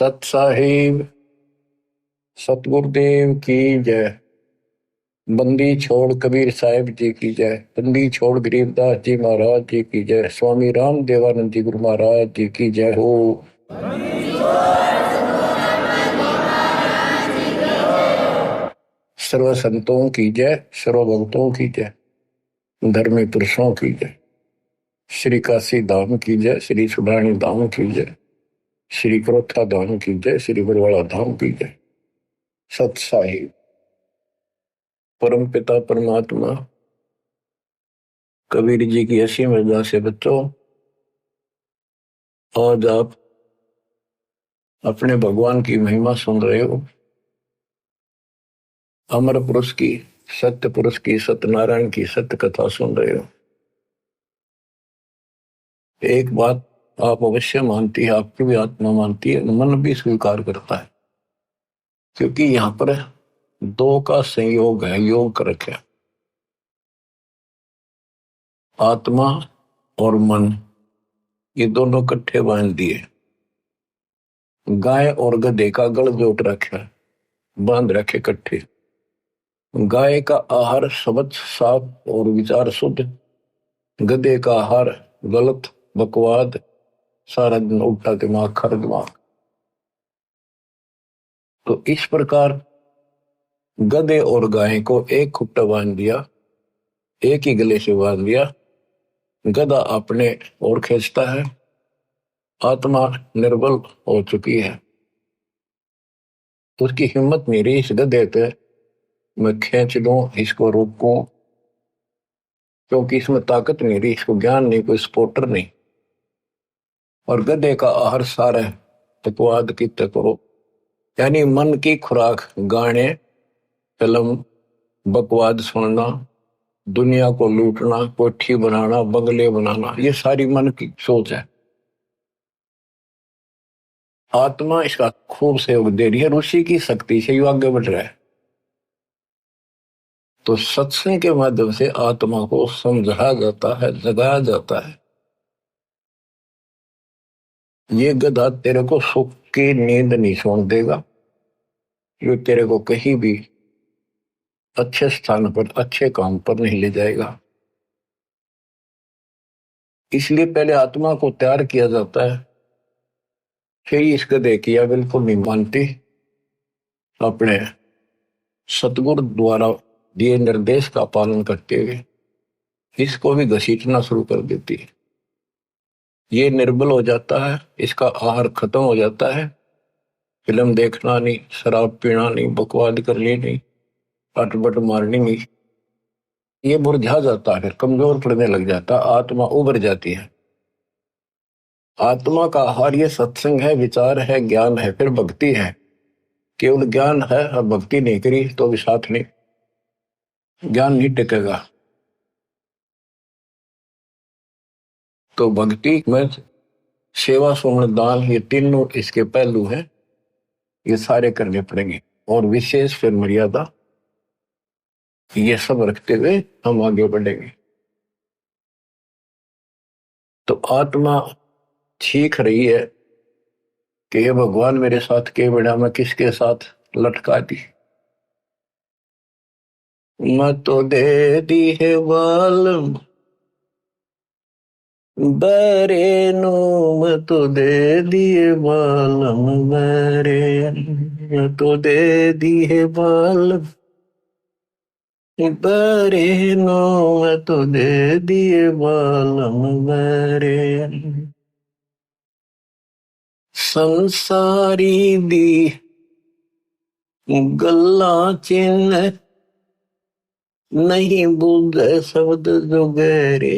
सत साहिब सतगुरुदेव की जय। बंदी छोड़ कबीर साहिब जी की जय। बंदी छोड़ गरीबदास जी महाराज जी की जय। स्वामी राम देवानंद जी गुरु महाराज जी की जय हो। सर्व संतों की जय, सर्व भक्तों की जय, धर्मी पुरुषों की जय। श्री काशी धाम की जय, श्री सुडानी धाम की जय, श्री क्रोथा धाम की जय, श्री बरवाड़ा धाम की जय। सत साहिब परम पिता परमात्मा कबीर जी की ऐसी मर्यादा से बच्चों, आज आप अपने भगवान की महिमा सुन रहे हो। अमर पुरुष की, सत्य पुरुष की, सत्यनारायण की सत्य कथा सुन रहे हो। एक बात आप अवश्य मानती है, आपकी भी आत्मा मानती है, मन भी स्वीकार करता है, क्योंकि यहां पर दो का संयोग है, योग कर रखे। आत्मा और मन ये दोनों इकट्ठे बांध दिए। गाय और गधे का गल जोट रखा है, बांध रखे इकट्ठे। गाय का आहार शब्द साफ और विचार शुद्ध, गधे का आहार गलत बकवाद, सारा दिन उल्टा दिमाग, खर दिमाग। तो इस प्रकार गधे और गाय को एक खुट्टा बांध दिया, एक ही गले से बांध दिया। गधा अपने ओर खींचता है, आत्मा निर्बल हो चुकी है, उसकी हिम्मत नहीं रही इस गधे पे मैं खींच दूं, इसको रोकूं, क्योंकि इसमें ताकत नहीं रही, इसको ज्ञान नहीं, कोई सपोर्टर नहीं। और गधे का आहार सारा तकवाद की तकरो, यानी मन की खुराक गाने, फिल्म, बकवाद सुनना, दुनिया को लूटना, कोठी बनाना, बंगले बनाना, ये सारी मन की सोच है। आत्मा इसका खूब सहयोग दे रही है, ऋषि की शक्ति से ये आगे बढ़ रहा है। तो सत्संग के माध्यम से आत्मा को समझाया जाता है, जगाया जाता है। ये गधा तेरे को सुख की नींद नहीं सोने देगा, ये तेरे को कहीं भी अच्छे स्थान पर, अच्छे काम पर नहीं ले जाएगा। इसलिए पहले आत्मा को तैयार किया जाता है, फिर इस गधे की या बिल्कुल नहीं मानती, अपने सतगुरु द्वारा दिए निर्देश का पालन करते हुए इसको भी घसीटना शुरू कर देती है। ये निर्बल हो जाता है, इसका आहार खत्म हो जाता है। फिल्म देखना नहीं, शराब पीना नहीं, बकवाद करनी नहीं, अटपट मारनी नहीं, ये मुरझा जाता है, फिर कमजोर पड़ने लग जाता, आत्मा उभर जाती है। आत्मा का आहार ये सत्संग है, विचार है, ज्ञान है, फिर भक्ति है। केवल ज्ञान है और भक्ति नहीं करी तो भी साथ नहीं, ज्ञान नहीं टिकेगा। तो भक्ति में सेवा, सुमन, दान, ये तीनों इसके पहलू हैं, ये सारे करने पड़ेंगे। और विशेष फिर मर्यादा, ये सब रखते हुए हम आगे बढ़ेंगे। तो आत्मा सीख रही है कि ये भगवान मेरे साथ के बेड़ा मैं किसके साथ लटका दी। मैं तो दे दी है बाल बरे नो, मैं तो दे दिए बालम बरे, मैं तो दे दी है बाल बरे नो, मैं तो दे दिए बालम बरे। संसारी दी गल्ला चिन्ह नहीं बुझ शब्द जुगेरे,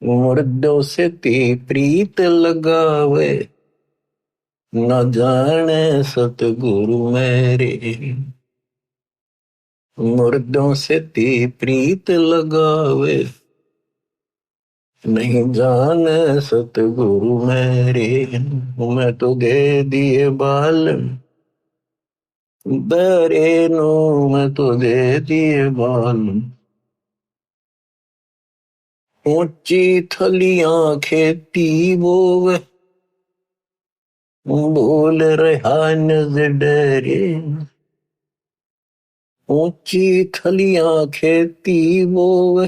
मुर्दों से ती प्रीत लगावे न जाने सतगुरु मेरे। मुर्दों से ती प्रीत लगावे नहीं जाने सतगुरु मेरे। मैं तो दे दिए बाल बरे नो, मैं तो दे दिए बाल। ऊंची थलियां खेती बोवे बोल रहा नजरे, ऊंची थलियां खेती बोवे,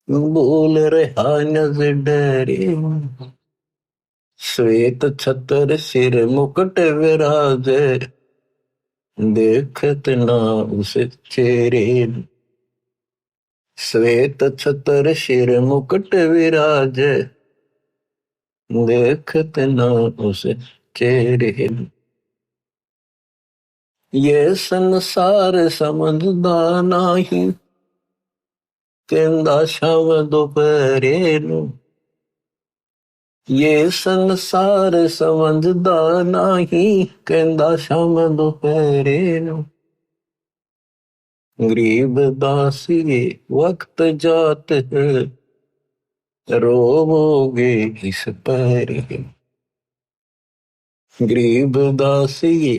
बोल रहा नजरे, श्वेत छतर सिर मुकुट विराजे, देखत ना उस चेहरे। श्वेत छतर सिर मुकुट विराजे, देखत ना उस चेहरे। ये संसार समझदा नाही, कहंदा शाम दोपहरे नू। ये संसार समझदा नाही, कहंदा शाम दोपहरे नू। गरीब दासी वक्त जात है, रोवोगे इस पर। गरीब दासी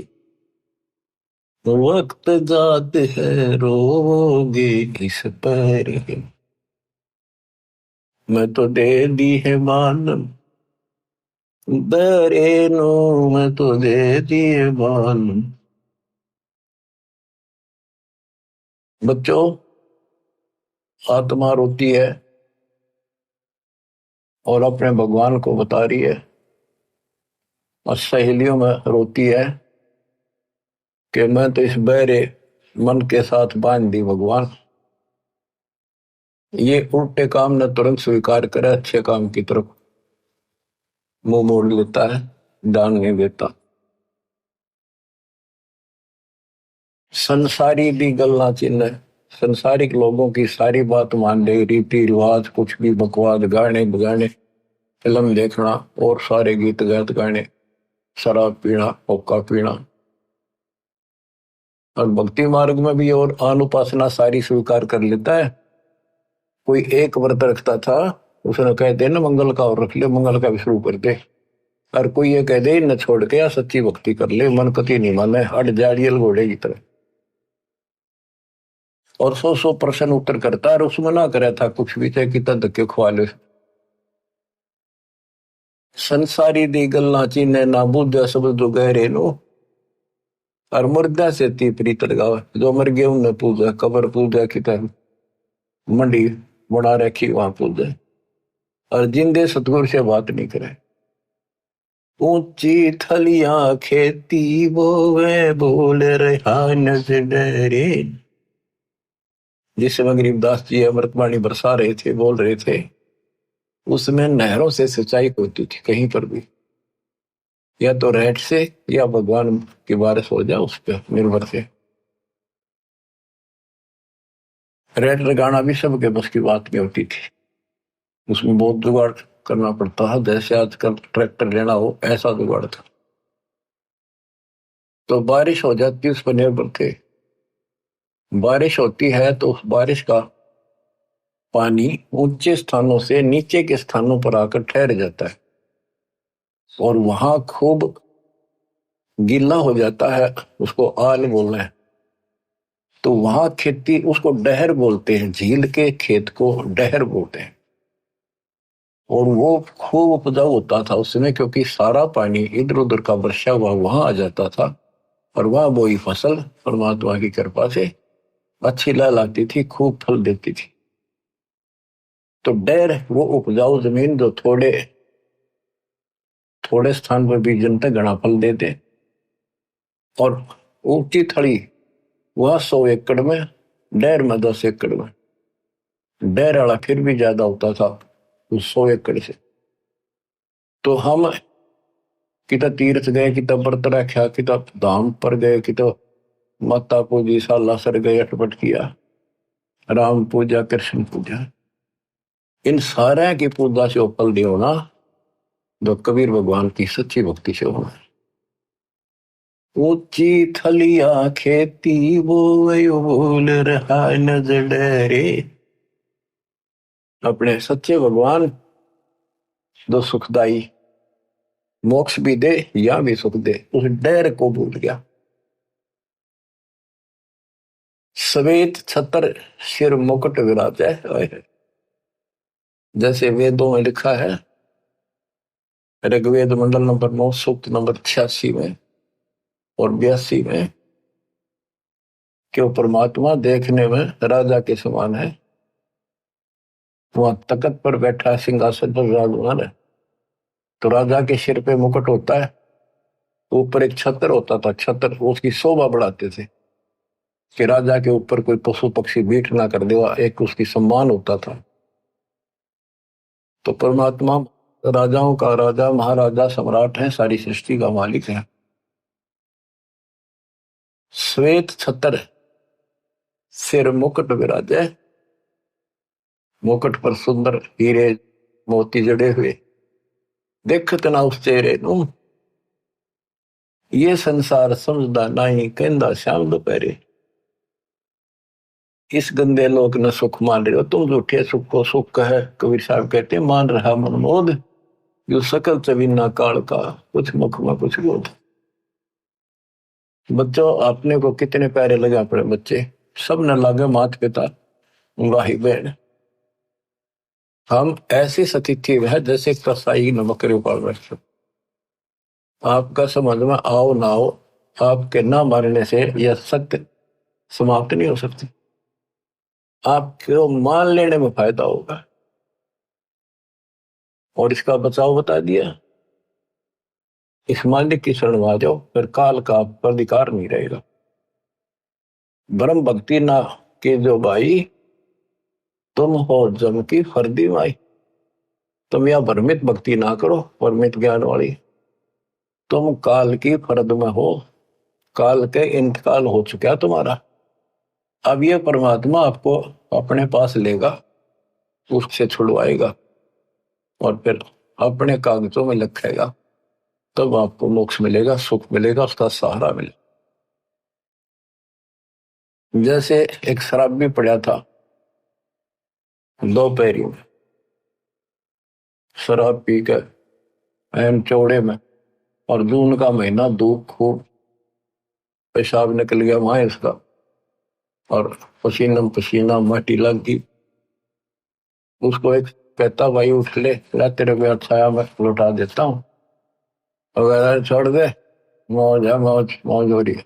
वक्त जात है, रोवोगे इस पर। मैं तो दे दी है मालूम दरे नो, मैं तो दे दी है मालूम। बच्चों, आत्मा रोती है और अपने भगवान को बता रही है, और सहेलियों में रोती है कि मैं तो इस बहरे मन के साथ बांध दी भगवान। ये उल्टे काम न तुरंत स्वीकार करे, अच्छे काम की तरफ मुंह मोड़ लेता है, ध्यान नहीं देता। संसारी भी गल्ला चिन्ह, संसारिक लोगों की सारी बात मान ले, रीति रिवाज कुछ भी बकवाद, गाने बगाने, फिल्म देखना और सारे गीत गात गाने, शराब पीना, हुक्का पीना। और भक्ति मार्ग में भी और अनुपासना सारी स्वीकार कर लेता है। कोई एक व्रत रखता था, उसने कह दे ना मंगल का और रख ले, मंगल का भी शुरू कर दे। और कोई ये कह दे न छोड़ के या सच्ची भक्ति कर ले, मन कति नहीं माने, हट जाड़ियल घोड़े की तरह। और 100% उत्तर करता है, और उसमें ना करे था कुछ भी, चाहे कितना धक्के खुआ ले। संसारी दी गल्ला चीने ना बुझा सब जो गहरे नो, और मुर्दा से ती प्रीत लगावे। जो मर गए उन्हें पूजा, कबर पूजा की तरह मंडी बना रखी वहां पूजा। और जिंदे सतगुरु से बात नहीं करे। ऊंची थलियां खेती बोवे, बोल रहा नजरे। जिस समय गरीबदास जी अमृतवाणी बरसा रहे थे, बोल रहे थे, उसमें नहरों से सिंचाई होती थी कहीं पर भी, या तो रेट से या भगवान की बारिश हो जाए उस पर निर्भर से। रेट लगाना भी सबके बस की बात नहीं होती थी, उसमें बहुत जुगाड़ करना पड़ता है। जैसे आजकल ट्रैक्टर लेना हो, ऐसा जुगाड़ था। तो बारिश हो जाती, उस पर निर्भर थे। बारिश होती है तो उस बारिश का पानी ऊंचे स्थानों से नीचे के स्थानों पर आकर ठहर जाता है, और वहां खूब गीला हो जाता है, उसको आल बोलना है। तो वहां खेती, उसको डहर बोलते हैं, झील के खेत को डहर बोलते हैं। और वो खूब उपजाऊ होता था उस समय, क्योंकि सारा पानी इधर उधर का वर्षा हुआ वहां आ जाता था, और वहां बोई फसल परमात्मा की कृपा से अच्छी लहलाती थी, खूब फल देती थी। तो डहर वो उपजाऊ जमीन जो थोड़े थोड़े स्थान पर भी जनता घना फल देते। और ऊंची थड़ी वह 100 एकड़ में, डहर में 10 एकड़ में। डहर वाला फिर भी ज्यादा होता था उस 100 एकड़ से। तो हम किता तीर्थ गए, किता व्रत रखा, किता धाम पर गए, किता माता पूजी, सालासर गए, अटपट किया, राम पूजा, कृष्ण पूजा। इन सारे की पूजा से फल नहीं होना जो कबीर भगवान की सच्ची भक्ति से होना। ऊंची थलिया खेती बोल रहा नजरे। अपने सच्चे भगवान जो सुखदाई, मोक्ष भी दे या भी सुख दे, उस डर को भूल गया। श्वेत छतर सिर मुकुट विराजे, जैसे वेदों में लिखा है ऋग्वेद मंडल नंबर 9 सूक्त नंबर 86 में और 82 में कि वो परमात्मा देखने में राजा के समान है। वहां तख्त पर बैठा है, सिंहासन पर विराजमान है। तो राजा के सिर पे मुकुट होता है, ऊपर एक छत्र होता था, छत्र उसकी शोभा बढ़ाते थे कि राजा के ऊपर कोई पशु पक्षी बीट ना कर देगा, एक उसकी सम्मान होता था। तो परमात्मा राजाओं का राजा, महाराजा, सम्राट है, सारी सृष्टि का मालिक है। श्वेत छत्र, सिर मुकुट विराजे, मुकुट पर सुंदर हीरे मोती जड़े हुए, देखत ना उस चेहरे नू, ये संसार समझदा नहीं, कहंदा श्याम दोपहरे। इस गंदे लोग न सुख मान रहे हो तुम, झूठे सुख को सुख कहे। कबीर साहब कहते हैं, मान रहा मनमोद, यो सकल चवीना काल का, कुछ मुख में कुछ बोध। बच्चों, अपने को कितने प्यारे लगे अपने बच्चे, सब न लागे माता पिता, भाई बहन। हम ऐसी स्थिति है जैसे कसाई न बकरे पाल रहे। आपका समझ में आओ ना आओ, आपके ना मारने से यह सत्य समाप्त नहीं हो सकती। आपको मान लेने में फायदा होगा। और इसका बचाव बता दिया, इस मालिक की शरण में आ जाओ, फिर काल का आप पर अधिकार नहीं रहेगा। ब्रह्म भक्ति ना के जो भाई, तुम हो जम की फर्दी माई। तुम यह भ्रमित भक्ति ना करो, परमित ज्ञान वाली। तुम काल की फर्द में हो, काल के इंतकाल हो चुका तुम्हारा। अब यह परमात्मा आपको अपने पास लेगा, उससे छुड़वाएगा और फिर अपने कागजों में लिखेगा। तब आपको मोक्ष मिलेगा, सुख मिलेगा, उसका सहारा मिलेगा। जैसे एक शराबी पड़ा था दोपहरी में, शराब पी कर एन चौड़े में, और जून का महीना, धूप खूब, पेशाब निकल गया वहां इसका, और पसीना पसीना, माटी लग गई। उसको एक कहता, भाई उठ ले, तेरे को छाया में लौटा देता हूँ, अगर छोड़ दे, मौज है, मौज मौज हो रही है।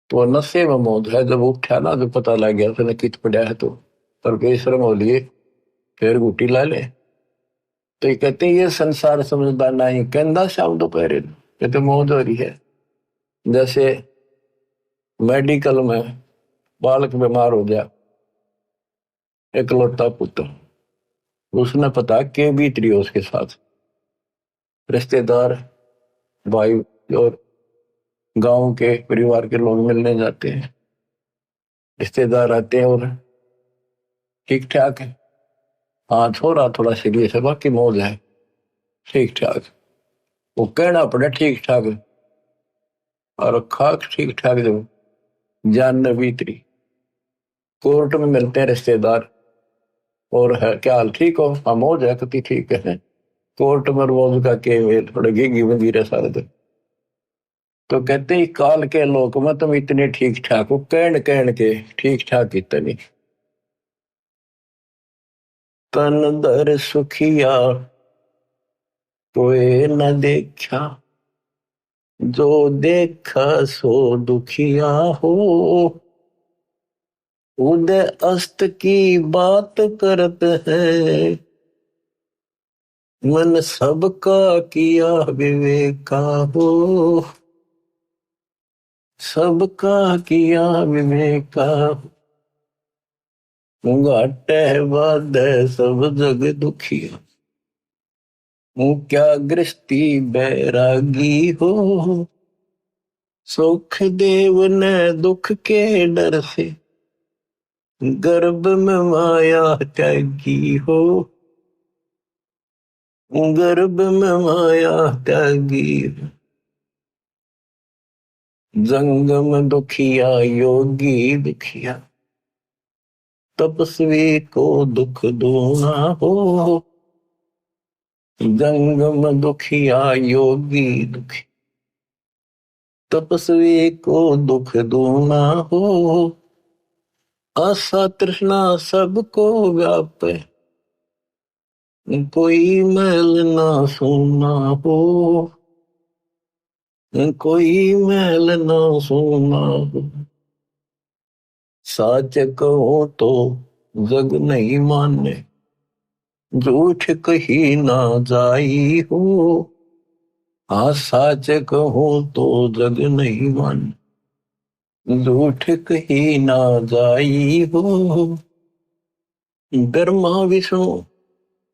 तो नशे में मौज है। जब उठा ना, तो पता लग गया उसने कित पड़ा है, तो पर बेशरम हो लिए, फिर गुटी ला ले। तो ये कहते ये संसार समझदार नहीं, कहता शाम दोपहर कहते मौज हो रही है। जैसे मेडिकल में बालक बीमार हो गया, इकलौता पुत्र, उसने पता के बीत रही हो उसके साथ, रिश्तेदार, भाई और गांव के परिवार के लोग मिलने जाते हैं, रिश्तेदार आते हैं और ठीक ठाक है, हाँ छोरा थोड़ा सीरियस है, बाकी मौज है, ठीक ठाक। वो कहना पड़े ठीक ठाक, और खाक ठीक ठाक जब जान न बीतरी। कोर्ट में मिलते हैं रिश्तेदार, और है क्या हाल, ठीक हो, हाँ मौज है, कति ठीक है। कोर्ट में रोज का के थोड़े घी बंदी रहे सारे दिन। तो कहते ही काल के लोक में तुम इतने ठीक ठाक हो, कहन के ठीक ठाक इतनी। तन दर सुखिया कोई न देखा, जो देखा सो दुखिया हो। उदय अस्त की बात करते हैं, मन सबका किया विवेका हो। सबका किया विवेका, घाटे बाद सब जग दुखिया। क्या गृहस्थी बैरागी हो, सुख देव ने दुख के डर से, गर्भ में माया त्यागी हो। गर्भ में माया त्यागी, जंगम दुखिया योगी दुखिया, तपस्वी को दुख दूना हो। जंगम दुखिया योगी दुखी, तपस्वी को दुख दूना हो। आशा तृष्णा सबको व्यापे, कोई मैल ना सोना हो, कोई मैल ना सोना हो, सच कहो तो जग नहीं माने, झूठ कही ना जाई हो। हाँ सच कहो तो जग नहीं माने, झूठ कही ना जाई हो। ब्रह्मा विष्णु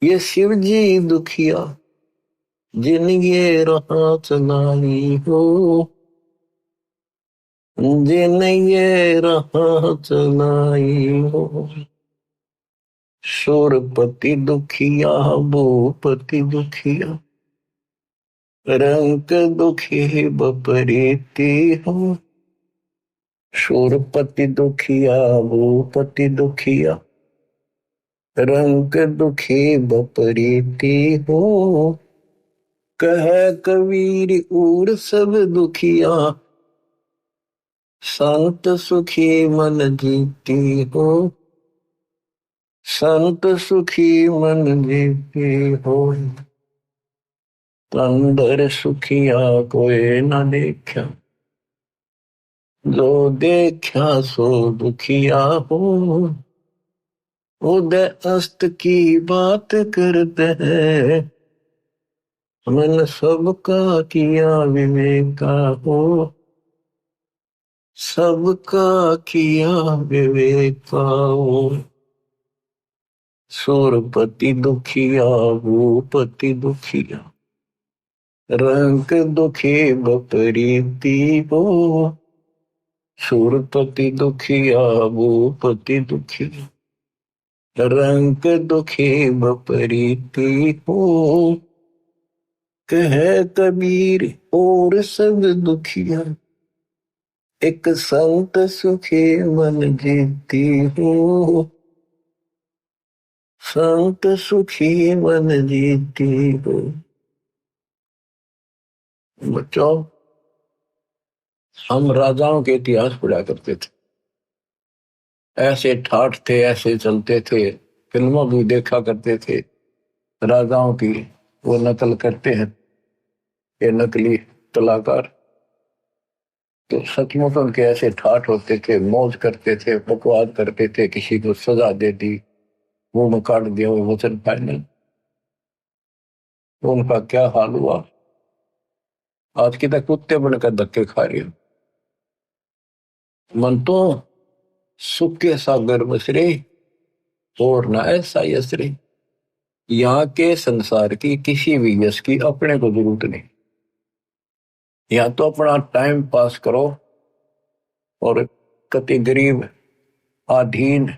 ये शिव जी दुखिया, जिन ये राह चलाई हो, जिन ये राह चलाई हो। शूरपति दुखिया, भूपति दुखिया, रंग दुखी बपरीती हो। शूरपति दुखिया, भूपति दुखिया, रंग दुखी बपरीती हो। कह कबीर उर सब दुखिया, संत सुखी मन जीती हो। संत सुखी मन जीती हो। अंदर सुखिया कोई न देखा, जो देखा सो दुखिया हो। उदय अस्त की बात करते हैं, मन सबका किया विवेका हो। सबका किया विवेका हो। सूरपति दुखिया, भूपति दुखिया, रंग दुखी बपरीती हो। सूरपति दुखिया, भूपति दुखिया, रंग दुखी बपरीती हो। कह कबीर और सब दुखिया, एक संत सुखी मन जीती हो। संत सुखी मन जीती हो। बच्चों, हम राजाओं के इतिहास पढ़ा करते थे, ऐसे ठाठ थे, ऐसे चलते थे, फिल्मों भी देखा करते थे। राजाओं की वो नकल करते हैं ये नकली कलाकार, तो सचमुच उनके ऐसे ठाठ होते थे, मौज करते थे, बकवास करते थे, किसी को सजा दे दी, वो में काट दिया, वो वचन फाइनल। तो उनका क्या हाल हुआ, आज की तक कुत्ते बनकर धक्के खा रही हो। मन तो सुख के सागर मसरे, और ना ऐसा यसरे। यहाँ के संसार की किसी भी यश की अपने को जरूरत नहीं। यहाँ तो अपना टाइम पास करो, और कति गरीब अधीन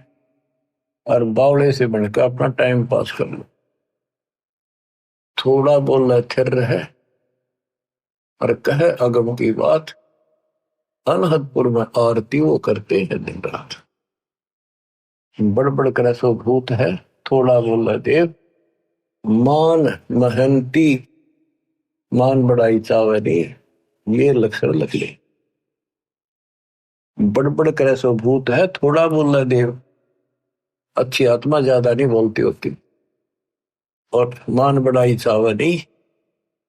और बावड़े से बनकर अपना टाइम पास कर लो। थोड़ा बोलना थिर रहे और कहे अगम की बात, अनहदपुर में आरती वो करते हैं दिन रात। बड़बड़ करे सो भूत है, थोड़ा बोला देव। मान महंती, मान बड़ाई चावे नहीं, ये लक्षण लग ले। बड़बड़ करे सो भूत है, थोड़ा बोला देव। अच्छी आत्मा ज्यादा नहीं बोलती होती, और मान बड़ाई चावे नहीं,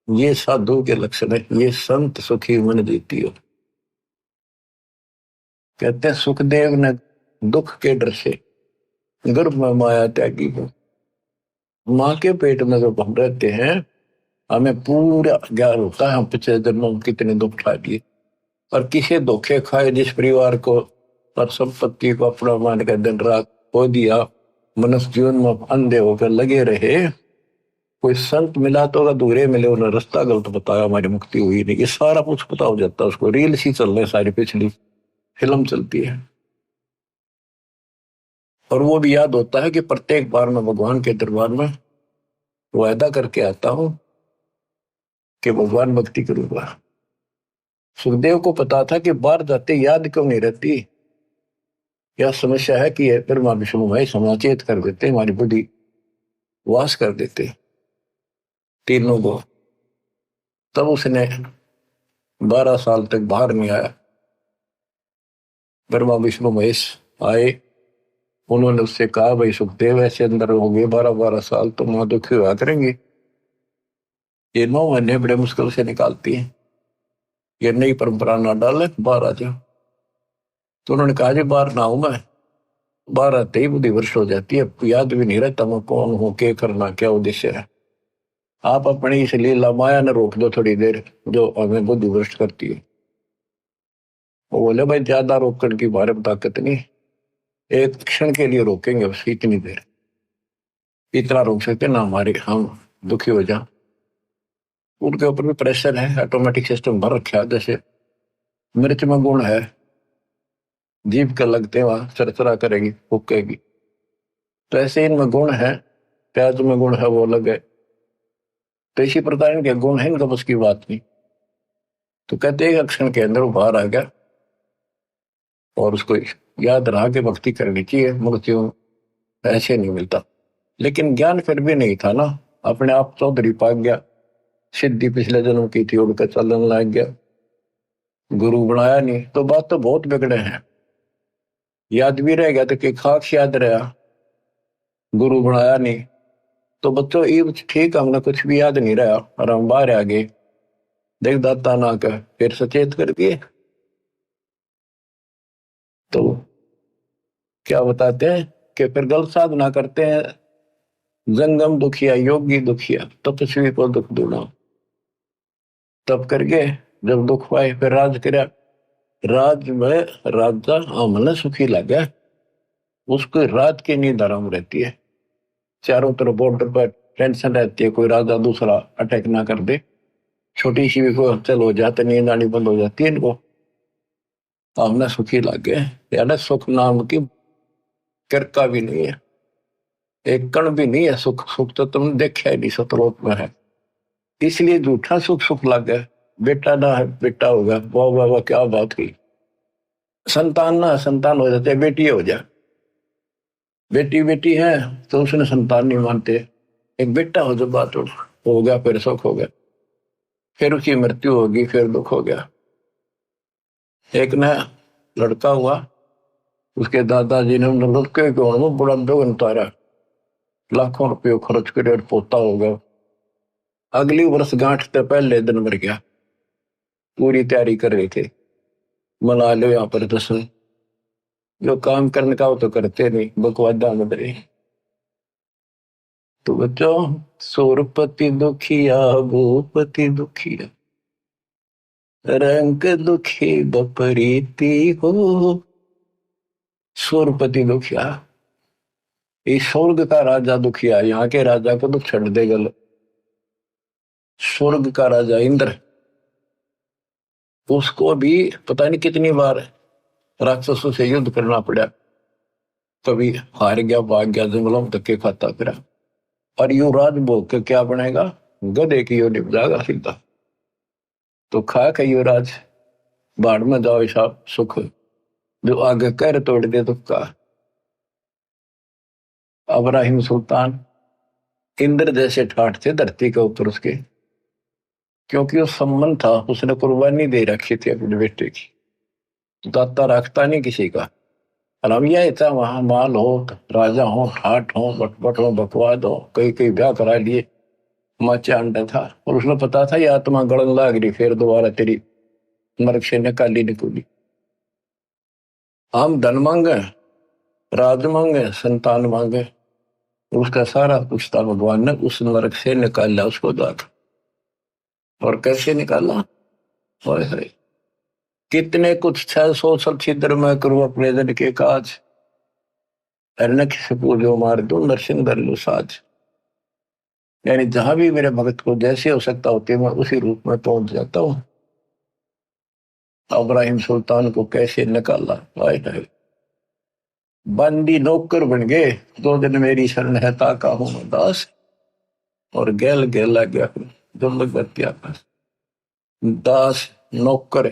ये साधु के लक्षण है। ये संत सुखी मन जीती हो। कहते हैं सुखदेव ने दुख के डर से गर्भ में माया त्यागी हो। माँ के पेट में जब हम रहते हैं, हमें पूरा ज्ञान होता है हम पिछले जन्मों में कितने दुख उठा दिए, और किसी धोखे खाए जिस परिवार को और संपत्ति को अपना मान कर दिन रात खो दिया, मनुष्य जीवन में अंधे होकर लगे रहे। कोई संत मिला तो अधूरे मिले, उन्हें रास्ता गलत बताया, हमारी मुक्ति हुई नहीं, ये सारा कुछ पता हो जाता है उसको। रील्स ही चल रहे, सारी पिछली फिल्म चलती है। और वो भी याद होता है कि प्रत्येक बार मैं भगवान के दरबार में वायदा करके आता हूं कि भगवान भक्ति करूंगा। सुखदेव को पता था कि बाहर जाते याद क्यों नहीं रहती, यह समस्या है कि ब्रह्मा विष्णु भाई समाचेत कर देते, हमारी बुद्धि वास कर देते तीनों को। तब उसने 12 साल तक बाहर नहीं आया। ब्रह्मा विष्णु महेश आए, उन्होंने उससे कहा, भाई सुखदेव ऐसे अंदर हो गए 12-12 साल तो माँ दुखी हुआ करेंगी, ये 9 महीने बड़े मुश्किल से निकालती है, ये नई परंपरा ना डाले, बाहर आ जाओ। तो उन्होंने कहा, जी बाहर ना हूं मैं, बाहर आते ही बुद्धि भ्रष्ट हो जाती है, याद भी नहीं रहता मैं कौन हूं, क्या करना, क्या उद्देश्य है। आप अपनी इस लीला माया ने रोक दो थोड़ी देर, जो हमें बुद्धि भ्रष्ट करती है। वो बोले, भाई ज्यादा रोकने की हमारे में ताकत नहीं, एक क्षण के लिए रोकेंगे बस, इतनी देर, इतना रोक सकते ना हमारे हम दुखी हो जाए। उनके ऊपर भी प्रेशर है, ऑटोमेटिक सिस्टम भर रखा है, जैसे मिर्च में गुण है, जीभ के लगते हैं वहां चरचरा करेगी, फूकेगी, तो ऐसे इनमें गुण है, प्याज में गुण है वो अलग है, तो इसी प्रकार इनके गुण है, इनका बस की बात नहीं। तो कहते हैं क्षण के अंदर वो बाहर आ गया, और उसको याद रहा कि भक्ति करनी चाहिए, मृत्यु ऐसे नहीं मिलता। लेकिन ज्ञान फिर भी नहीं था ना, अपने आप चौधरी पा गया, सिद्धि पिछले जन्म की थी उड़कर चलन लग गया, गुरु बनाया नहीं, तो बात तो बहुत बिगड़े हैं। याद भी रह गया तो कि खाक याद रहा, गुरु बनाया नहीं, तो बच्चों ये ठीक, हमने कुछ भी याद नहीं रहा और हम बाहर आ गए, देख दाता ना कर फिर सचेत कर दिए। तो क्या बताते हैं कि फिर गलत साधना करते हैं, जंगम दुखिया योगी दुखिया तपस्वी को दुख दूना, तब करके जब दुख पाए फिर राज कर, राज में राजा हमने सुखी लगा, उसको रात की नींद आराम रहती है, चारों तरफ बॉर्डर पर टेंशन रहती है, कोई राजा दूसरा अटैक ना कर दे, छोटी सी भी कोई हलचल हो जाती, नींद आनी बंद हो जाती है इनको, हमने सुखी लगे। यार सुख नाम की किरका भी नहीं है, एक कण भी नहीं है सुख, सुख तो तुमने देखा ही नहीं, सतलोक में है, इसलिए झूठा सुख सुख लगे। बेटा ना है बेटा होगा, वाह वाह वाह क्या बात हुई, संतान ना संतान हो जाते, बेटी हो जाए, बेटी बेटी है तो उसने संतान नहीं मानते, एक बेटा हो जो बात हो गया, फिर सुख हो गया, फिर उसकी मृत्यु होगी, फिर दुख हो गया। एक ना लड़का हुआ, उसके दादाजी ने लड़के को बड़ा दुख उतारा, लाखों रुपये खर्च करे, पोता हो गया, अगली वर्ष गांठ से पहले दिन मर गया, पूरी तैयारी कर रहे थे, मना लो यहाँ पर दर्शन, जो काम करने का वो तो करते नहीं, बकवादा मत रहे। तो बच्चों, सूरपति दुखिया भूपति दुखिया, रंग दुखी बपरीती हो, सूरपति दुखिया, इस स्वर्ग का राजा दुखिया, यहाँ के राजा को तो छड़ दे गल, स्वर्ग का राजा इंद्र, उसको भी पता नहीं कितनी बार राक्षसों से युद्ध करना पड़ा, कभी हार गया, भाग गया, जंगलों में धक्के खाता फिरा, और युवराज भोग के क्या बनेगा, गधे की योनि जाएगा सीधा। तो खा के युवराज, बाढ़ में जाओ साहब सुख, जो आगे कर तोड़ दे दुख का। अब्राहिम सुल्तान इंद्र जैसे ठाठ थे धरती के ऊपर उसके, क्योंकि वो सम्मान था, उसने कुर्बानी दे रखी थी अपने बेटे की, दाता रखता नहीं किसी का। और हम यह था वहां माल हो, राजा हो, ठाठ हो, बटपट हो, बकवाद हो, कई कई ब्याह करा लिए, माचा अंडा था, और उसने पता था ये आत्मा गड़न लाग रही, फिर दोबारा तेरी नरक से निकाली निकली। हम धन मांगे, राज मांगे, संतान मांगे, उसका सारा कुछ था भगवान ने उस नरक से निकाला उसको जाकर। और कैसे निकाला, हाय हाय, कितने कुछ 600 छिद्र में करूं अपने जन के काज, नख से पूजो मार दो नरसिंह धर लो साज। यानी जहां भी मेरे भगत को जैसे हो सकता होती है मैं उसी रूप में पहुंच जाता हूँ। इब्राहिम सुल्तान को कैसे निकाला, हाय हाय, बंदी नौकर बन गए, 2 दिन मेरी शरण है ताका हूं मैं दास, और गैल गैल लग गया दुर्लभ हत्या दास नौकर।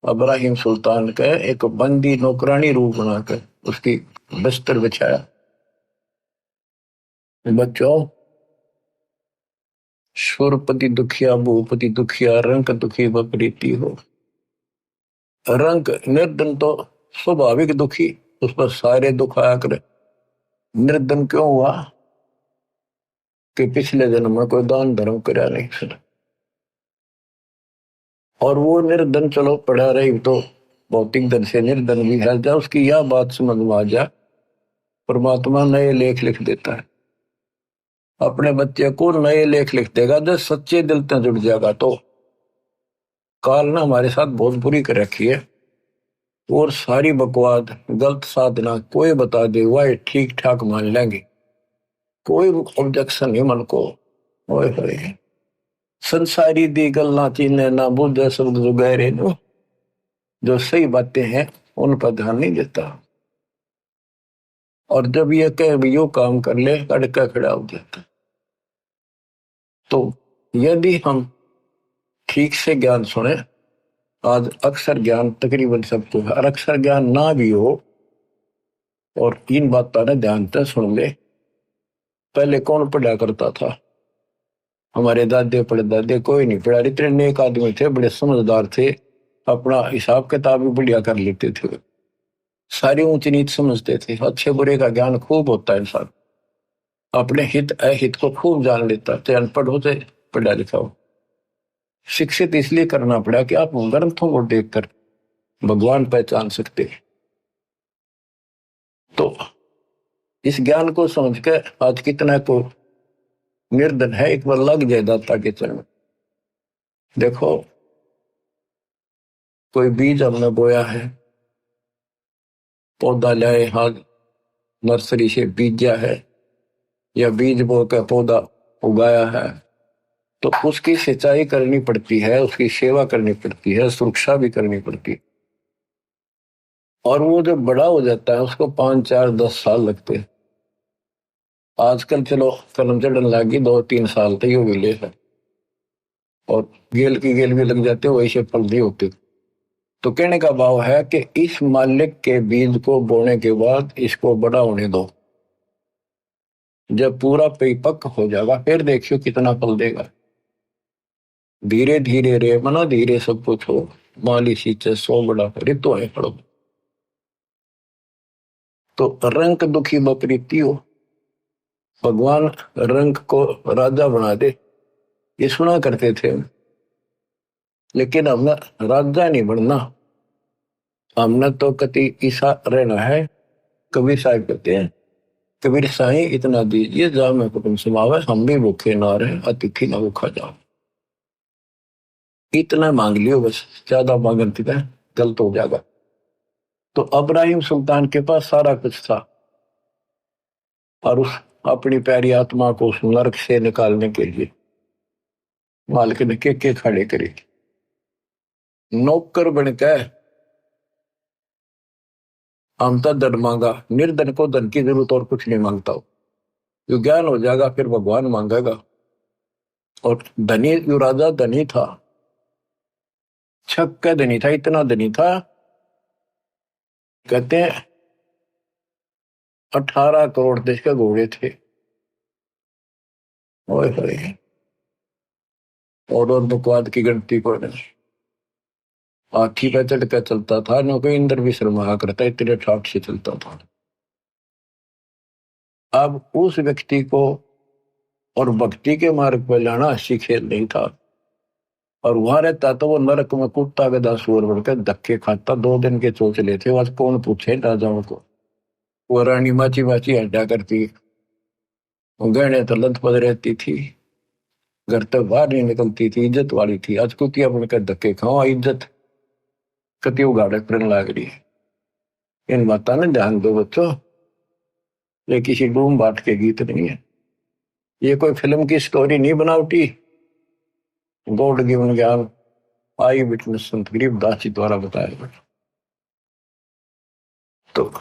इब्राहिम सुल्तान का एक बंदी नौकरानी रूप बनाकर उसकी बिस्तर बिछाया। बच्चों, सुरपति दुखिया भूपति दुखिया, रंग दुखी बपरीती हो। रंग निर्धन तो स्वाभाविक दुखी, उस पर सारे दुख आया करे। निर्धन क्यों हुआ कि पिछले जन्म में कोई दान धर्म कराया नहीं फिर, और वो निर्धन चलो पड़ा रही तो भौतिक धन से निर्धन भी है, जब उसकी यह बात समझ में आ जाए परमात्मा नए लेख लिख देता है। अपने बच्चे को नए लेख लिख देगा जब सच्चे दिल से जुड़ जाएगा। तो काल ने हमारे साथ बहुत बुरी कर रखी है, और सारी बकवाद गलत साधना कोई बता दे वह ठीक ठाक मान लेंगे, कोई ऑब्जेक्शन नहीं मन को। ओए होए संसारी दी गल्ला चीने ना बुझे शब्द जो गहरे नो, जो सही बातें हैं उन पर ध्यान नहीं देता, और जब ये कह यो काम कर ले अड़का खड़ा हो जाता। तो यदि हम ठीक से ज्ञान सुने, आज अक्सर ज्ञान तकरीबन सबको है, और अक्सर ज्ञान ना भी हो और इन बातों ने ध्यान से सुन ले। पहले कौन पढ़ा करता था? हमारे दादे परदादे कोई नहीं पढ़ा, इतने नेक आदमी थे, बड़े समझदार थे, अपना हिसाब किताब भी बढ़िया कर लेते थे, सारी ऊंच नीच समझते थे, अच्छे बुरे का ज्ञान खूब होता है, इंसान अपने हित अहित को खूब जान लेता, चाहे अनपढ़ हो चाहे पढ़ा लिखा हो। शिक्षित इसलिए करना पड़ा कि आप ग्रंथों को देखकर भगवान पहचान सकते हैं। तो इस ज्ञान को समझ के आज कितना को निर्धन है, एक बार लग जाए दाता के चरण। देखो कोई बीज हमने बोया है, पौधा लाए हाथ नर्सरी से बीजा है, या बीज बो के पौधा उगाया है, तो उसकी सिंचाई करनी पड़ती है, उसकी सेवा करनी पड़ती है, सुरक्षा भी करनी पड़ती है, और वो जब बड़ा हो जाता है उसको 5 4 10 साल लगते हैं। आजकल चलो कलम चढ़ने लगी 2 3 साल तक भी ले है, और गेल की गेल भी लग जाते, वैसे फल नहीं होते। तो कहने का भाव है कि इस मालिक के बीज को बोने के बाद इसको बड़ा होने दो, जब पूरा परिपक्व हो जाएगा फिर देखियो कितना फल देगा। धीरे धीरे रे मना धीरे सब कुछ हो, माली सींचे 100 बड़ा ऋतु है पड़ो। तो रंग दुखी बकरीती हो, भगवान रंग को राजा बना दे, ये सुना करते थे, लेकिन हमने राजा नहीं बनना, हमने तो कति ईसा रहना है। कबीर साहब कहते हैं, कबीर साईं इतना दीजिए जा मैं कुटुंब समावे, हम भी भूखे ना रहे अतिथि ना भूखा जाओ। इतना मांग लियो बस, ज्यादा मांगती है गलत हो जाएगा। तो अब्राहिम सुल्तान के पास सारा कुछ था, और उस अपनी प्यारी आत्मा को उस नरक से निकालने के लिए मालिक ने के खड़े करे, नौकर बनकर हम तो धन मांगा। निर्धन को धन की जरूरत और कुछ नहीं मांगता हो, जो ज्ञान हो जाएगा फिर भगवान मांगेगा। और धनी जो राजा धनी था, छक्का धनी था, इतना धनी था, कहते हैं 18 करोड़ देश के घोड़े थे। ओए होए, और बकवाद की गिनती को हाथी पे चढ़ कर चलता था, न कोई इंद्र भी शर्मा करता, इतने ठाट से चलता था। अब उस व्यक्ति को और भक्ति के मार्ग पर लाना अच्छी खेल नहीं था, और वहां रहता तो वो नरक में कुत्ता गधा सुअर बनकर धक्के खाता। 2 दिन के चोचले थे, आज कौन पूछे राजाओं को। वो रानी माची माची हड्डा करती, गहने तो लद पद रहती थी, घर तक बाहर नहीं निकलती थी, इज्जत वाली थी। आज कुतिया बनकर धक्के खाओ, इज्जत कति उगाड़े फिरने लग रही है। इन बातों ने ध्यान दो बच्चों, ये किसी डूम बाट के गीत नहीं है, ये कोई फिल्म की स्टोरी नहीं बनावटी। गॉड गिवन ज्ञान आई विटनेस संत गरीबदास जी द्वारा बताया गया। तो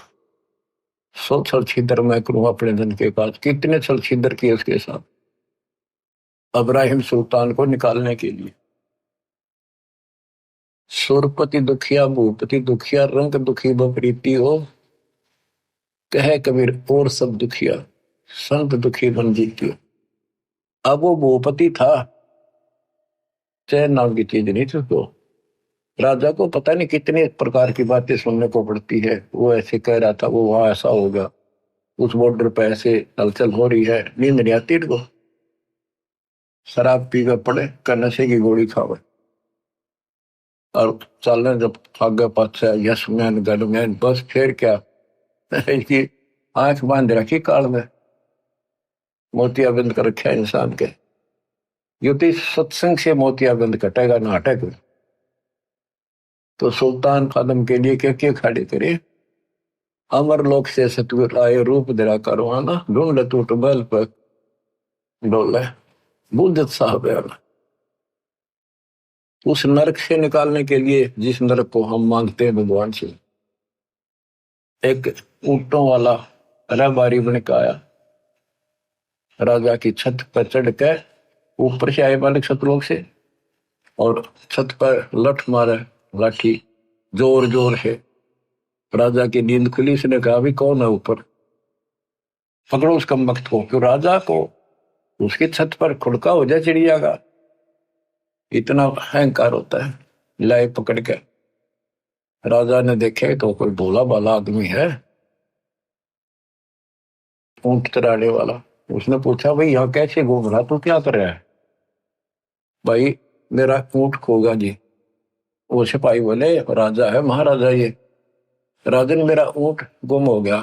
सो छल छिदर मैं करूं अपने धन के काज, कितने छल छिदर किए उसके साथ अब्राहिम सुल्तान को निकालने के लिए। सुरपति दुखिया भूपति दुखिया, रंग दुखी बपरीती हो, कहे कबीर और सब दुखिया, संत दुखी बन जीती हो। अब वो भूपति था, चैन नाम की चीज नहीं थी उसको, राजा को पता नहीं कितने प्रकार की बातें सुनने को पड़ती है। वो ऐसे कह रहा था, वो वहां ऐसा होगा, उस बॉर्डर पे ऐसे हलचल हो रही है। नींद नहीं आती इनको, शराब पी के पड़े का नशे की गोली खावे और चलने जब आगे पाछे यस मैन गड मैन, बस फिर क्या। इसकी आंख बांध रखी काल में, मोतियाबिंद कर रखा है इंसान के। युति सत्संग से मोतियाबिंद कटेगा ना हटेगा। तो सुल्तान खादम के लिए क्या क्या खड़े करे। अमर लोक से सतगुर आए रूप धरा करवाना, ढूंढ टूट बल पर डोले बुद्धत साहब है। उस नरक से निकालने के लिए जिस नरक को हम मांगते हैं भगवान से, एक ऊंटों वाला रहबारी बन के आया, राजा की छत पर चढ़ के ऊपर से आए बालक शत्रुओं से और छत पर लठ मारे लाठी जोर जोर से। राजा की नींद खुली, उसने कहा भी कौन है ऊपर, पकड़ो उस कमबख्त को। क्यों राजा को उसकी छत पर खुड़का हो जाए चिड़िया का, इतना अहंकार होता है। लाए पकड़ के, राजा ने देखे तो कोई भोला भाला आदमी है, ऊंट चराने वाला। उसने पूछा भाई यहाँ कैसे घूम रहा, तू क्या कर रहा है। भाई मेरा ऊंट खोगा जी। वो सिपाही बोले राजा है महाराजा ये। राजन मेरा ऊंट गुम हो गया,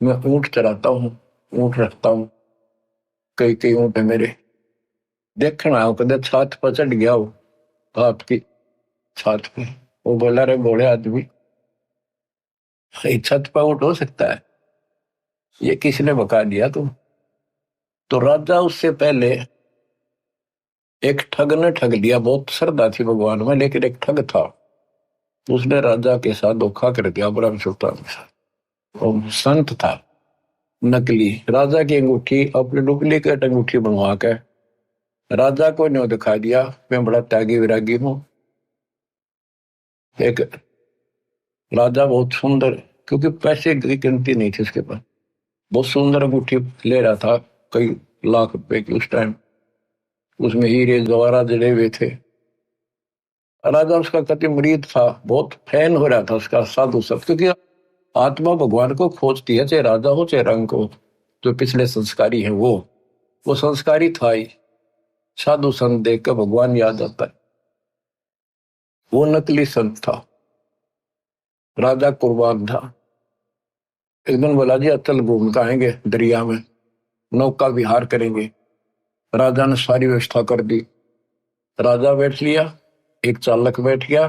मैं ऊंट चराता हूँ, ऊंट रखता हूँ, कई कई ऊंट है मेरे, देखना हो कदे छत पर चढ़ गया हो आपकी छत पे। वो बोला रे बोले आदमी, छत पर ऊंट हो सकता है, ये किसने बका दिया तुम। तो राजा उससे पहले एक ठग ने ठग लिया। बहुत श्रद्धा थी भगवान में, लेकिन एक ठग था, उसने राजा के साथ धोखा कर दिया, ब्रह्म सुल्तान के साथ। और संत था नकली, राजा की अंगूठी अपनी डुप्लीकेट अंगूठी बनवा के राजा को न्यों दिखा दिया, मैं बड़ा त्यागी विरागी हूं। एक राजा बहुत सुंदर, क्योंकि पैसे की गिनती नहीं थी उसके पास, बहुत सुंदर अंगूठी ले रहा था, कई लाख रुपए की उस टाइम, उसमें हीरे जवाहरात जड़े हुए थे। राजा उसका कति मुरीद था, बहुत फैन हो रहा था उसका साधु सब, क्योंकि आत्मा भगवान को खोजती है, चाहे राजा हो चाहे रंग हो। जो पिछले संस्कारी है वो संस्कारी था ही। साधु संत देख कर भगवान याद आता है। वो नकली संत था, राजा कुर्बान था। एक दिन बोला जी अतल घूम के आएंगे, दरिया में नौका विहार करेंगे। राजा ने सारी व्यवस्था कर दी, राजा बैठ लिया, एक चालक बैठ गया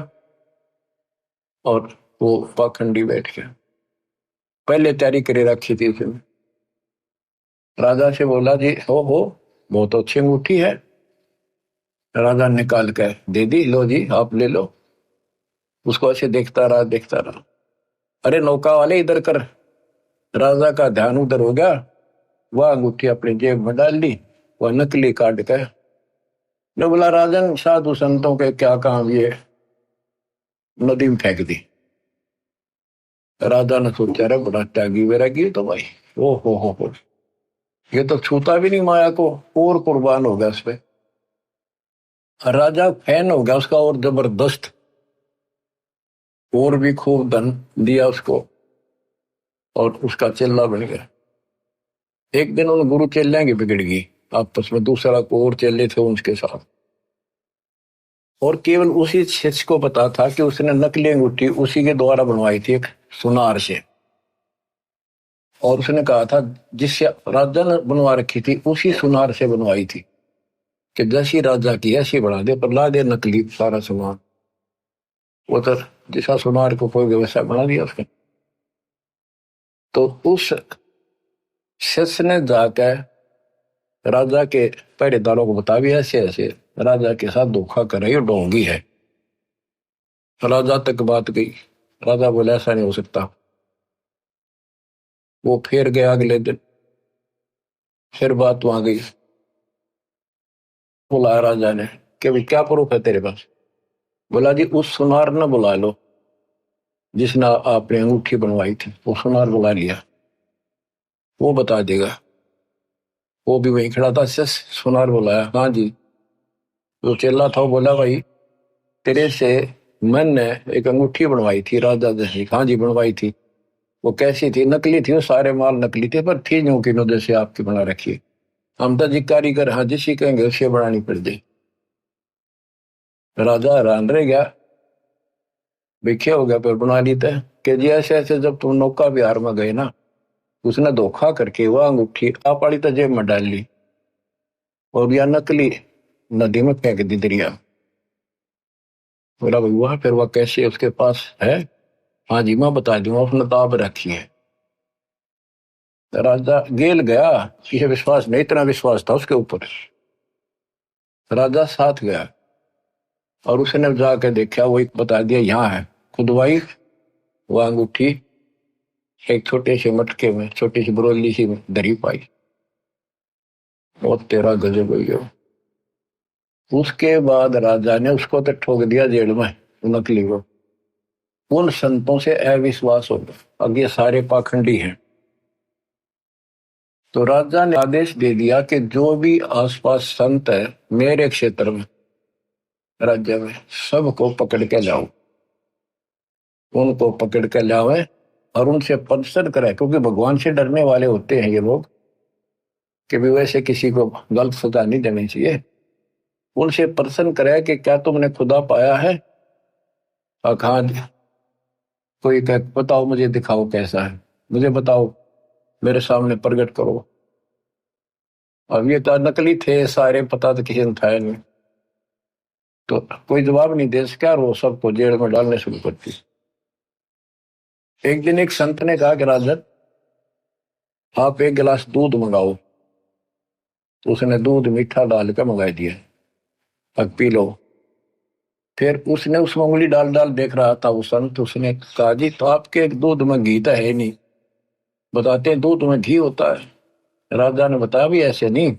और वो पाखंडी बैठ गया। पहले तैयारी करे रखी थी उसने। राजा से बोला जी हो बहुत अच्छी अंगूठी है। राजा निकाल कर दे दी, लो जी आप ले लो। उसको ऐसे देखता रहा देखता रहा, अरे नौका वाले इधर कर। राजा का ध्यान उधर हो गया, वह अंगूठी अपनी जेब में डाल ली, वह नकली काट के ने बोला राजन साधु संतों के क्या काम, ये नदी में फेंक दी। राजा ने सोचा रे बड़ा त्यागी वैरागी तो भाई, ओ हो, ये तो छूता भी नहीं माया को, और कुर्बान हो गया उस पे। राजा फैन हो गया उसका और जबरदस्त, और भी खूब धन दिया उसको और उसका चेला बन गया। एक दिन उन गुरु चेले की बिगड़ गई आपस में, दूसरा को और चेले थे उनके साथ, और केवल उसी शिष्य को पता था कि उसने नकली अंगूठी उसी के द्वारा बनवाई थी, एक सुनार से। और उसने कहा था जिससे राजा ने बनवा रखी थी उसी सुनार से बनवाई थी, कि जैसी राजा की ऐसी बना दे, पर ला दे नकली सारा सामान। वो तो जैसा सुनार को कोई व्यवसाय बना दिया उसने। तो उस शिष्य ने जाकर राजा के पहरेदारों को बता भी ऐसे ऐसे राजा के साथ धोखा कर रही, ढोंगी है। राजा तक बात गई, राजा बोले ऐसा नहीं हो सकता। वो फिर गया अगले दिन, फिर बात वहां गई, बुलाया राजा ने कि भाई क्या प्रूफ है तेरे पास। बोला जी उस सुनार ने बुला लो जिसने आपने अंगूठी बनवाई थी, वो सुनार बुला लिया, वो बता देगा। वो भी वहीं खड़ा था, सुनार बुलाया, हाँ जी। जो चेला था वो बोला भाई तेरे से मैंने एक अंगूठी बनवाई थी राजा जैसी। हाँ जी बनवाई थी। वो कैसी थी? नकली थी, वो सारे माल नकली थे, पर थी यूं की नो जैसे आपकी बना रखी है। हम तो जी कारीगर, हाँ जिसी कहेंगे उसे बनानी पड़ गई। राजा हैरान रह गया, बेखे हो गया, पर बना ली थे कि जी ऐसे ऐसे जब तुम नौका विहार में गए ना, उसने धोखा करके वह अंगूठी आप वाली तो जेब में डाल ली और यह नकली नदी में फेंक दी दरिया। बोला भाई वह फिर वह कैसे उसके पास है? हाँ जी मैं बता दूंगा, उसने ताब रखी है। राजा गेल गया, किसी विश्वास नहीं, इतना विश्वास था उसके ऊपर। राजा साथ गया और उसने जाके देखा, वही बता दिया यहाँ है। खुदवाई वह अंगूठी एक छोटे से मटके में, छोटी सी बरोली सी में धरी पाई। और तेरा गजब हो गया। उसके बाद राजा ने उसको तो ठोक दिया जेल में, नकली को। उन संतों से अविश्वास हो गया, अब ये सारे पाखंडी हैं। तो राजा ने आदेश दे दिया कि जो भी आसपास संत है मेरे क्षेत्र में, राज्य में, सबको पकड़ के लाओ। उनको पकड़ के लावे और उनसे प्रदर्शन करे, क्योंकि भगवान से डरने वाले होते हैं ये लोग, कि भी वैसे किसी को गलत सजा नहीं देनी चाहिए। उनसे प्रश्न करे कि क्या तुमने खुदा पाया है? हाँ। कोई कह बताओ, मुझे दिखाओ कैसा है, मुझे बताओ, मेरे सामने प्रकट करो। अब ये तो नकली थे सारे, पता तो किसी ने था नहीं, तो कोई जवाब नहीं दे सका, वो सबको जेल में डालने शुरू करती। एक दिन एक संत ने कहा कि राजन आप एक गिलास दूध मंगाओ। तो उसने दूध मीठा डाल कर मंगा दिया, अब पी लो। फिर उसने उसमें उंगली डाल डाल देख रहा था वो संत। उसने कहा जी तो आपके दूध में घी तो है नहीं, बताते हैं दूध में घी होता है। राजा ने बताया भी ऐसे नहीं,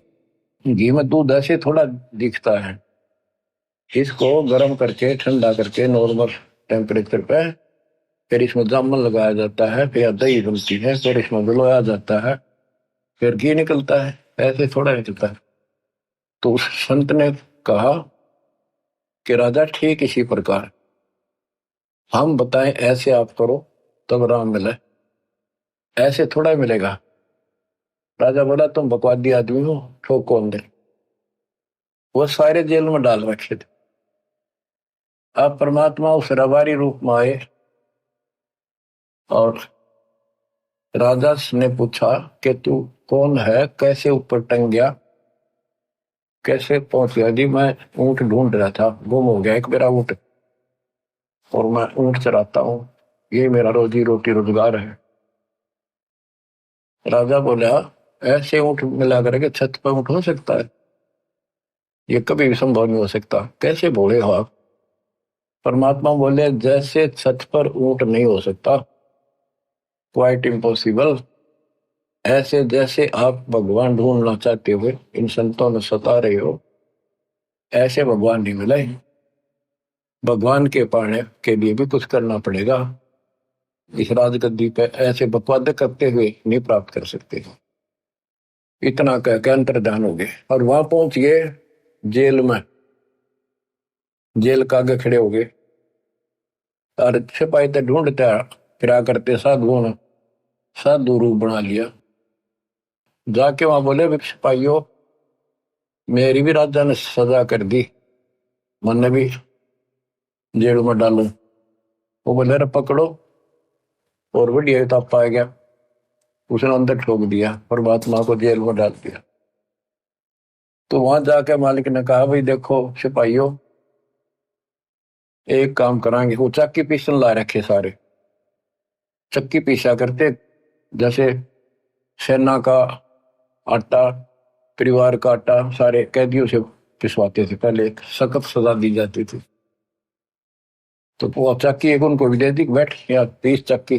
घी में दूध ऐसे थोड़ा दिखता है। इसको गर्म करके ठंडा करके नॉर्मल टेम्परेचर पे, फिर इसमें जामुन लगाया जाता है, फिर दही बनती है, फिर इसमें मिलाया जाता है, फिर घी निकलता है, ऐसे थोड़ा निकलता है। तो उस संत ने कहा कि राजा ठीक इसी प्रकार हम बताएं ऐसे आप करो तब राम मिले, ऐसे थोड़ा ही मिलेगा। राजा बोला तुम बकवादी आदमी हो, ठोक कौन दे? वो सारे जेल में डाल रखे थे। अब परमात्मा उस रबारी रूप में आए और राजा ने पूछा कि तू कौन है, कैसे ऊपर टंग गया, कैसे पहुंच गया? जी मैं ऊंट ढूंढ रहा था, गुम हो गया एक मेरा ऊंट, और मैं ऊंट चराता हूँ, ये मेरा रोजी रोटी रोजगार है। राजा बोला ऐसे ऊंट मिला करके छत पर ऊंट हो सकता है? ये कभी भी संभव नहीं हो सकता, कैसे बोले हो आप? परमात्मा बोले जैसे छत पर ऊंट नहीं हो सकता, क्वाइट इम्पॉसिबल, ऐसे जैसे आप भगवान ढूंढना चाहते हुए इन संतों में सता रहे हो, ऐसे भगवान नहीं मिले। भगवान के पाने के लिए भी कुछ करना पड़ेगा। इस राजगद्दी पे ऐसे बकवाद करते हुए नहीं प्राप्त कर सकते। इतना कह के अंतर्धान हो गए और वहां पहुंच गए जेल में। जेल के आगे खड़े हो गए और सिपाही तो ढूंढते फिरा करते साधुओं ने साधु रूप बना लिया। जाके वहां बोले सिपाहियों मेरी भी राजा ने सजा कर दी, मैंने भी जेल में डालू। वो बोले अरे पकड़ो, और बढ़िया तब पाया गया। उसने अंदर ठोक दिया, परमात्मा को जेल में डाल दिया। तो वहां जाके मालिक ने कहा भाई देखो सिपाहियों एक काम करांगे। वो चक्की पीसन ला रखे सारे, चक्की पीसा करते, जैसे सेना का आटा, परिवार का आटा सारे कैदियों से पिसवाते थे। पहले एक सख्त सजा दी जाती थी। तो वो चक्की एक उनको भी दे दी, बैठ या 30 चक्की।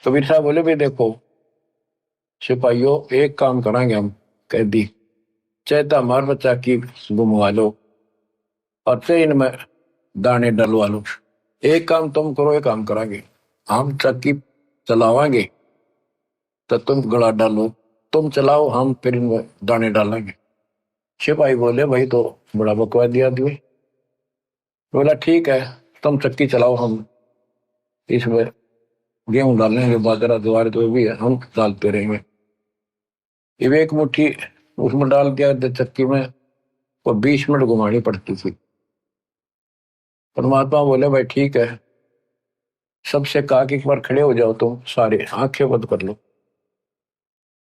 कबीर साहब बोले भाई देखो सिपाहियों एक काम करांगे हम कैदी, चाहे तो हमारे बच्चा की घुमवा लो और चाहे इनमें दाने डलवा लो। एक काम तुम करो, एक काम करांगे, हम चक्की चलावांगे तो तुम गला डालो, तुम चलाओ हम फिर इनमें दाने डालेंगे। सिपाही बोले भाई तो बड़ा बकवादी आदमी, बोला ठीक है, तुम चक्की चलाओ, हम इसमें गेहूं डालेंगे, बाजरा ज्वार जो भी है हम डालते रहेंगे। ये एक मुट्ठी उसमें डाल दिया चक्की में, और 20 मिनट घुमानी पड़ती थी। परमात्मा बोले भाई ठीक है, सबसे कहा कि एक बार खड़े हो जाओ, तुम सारे आंखें बंद कर लो।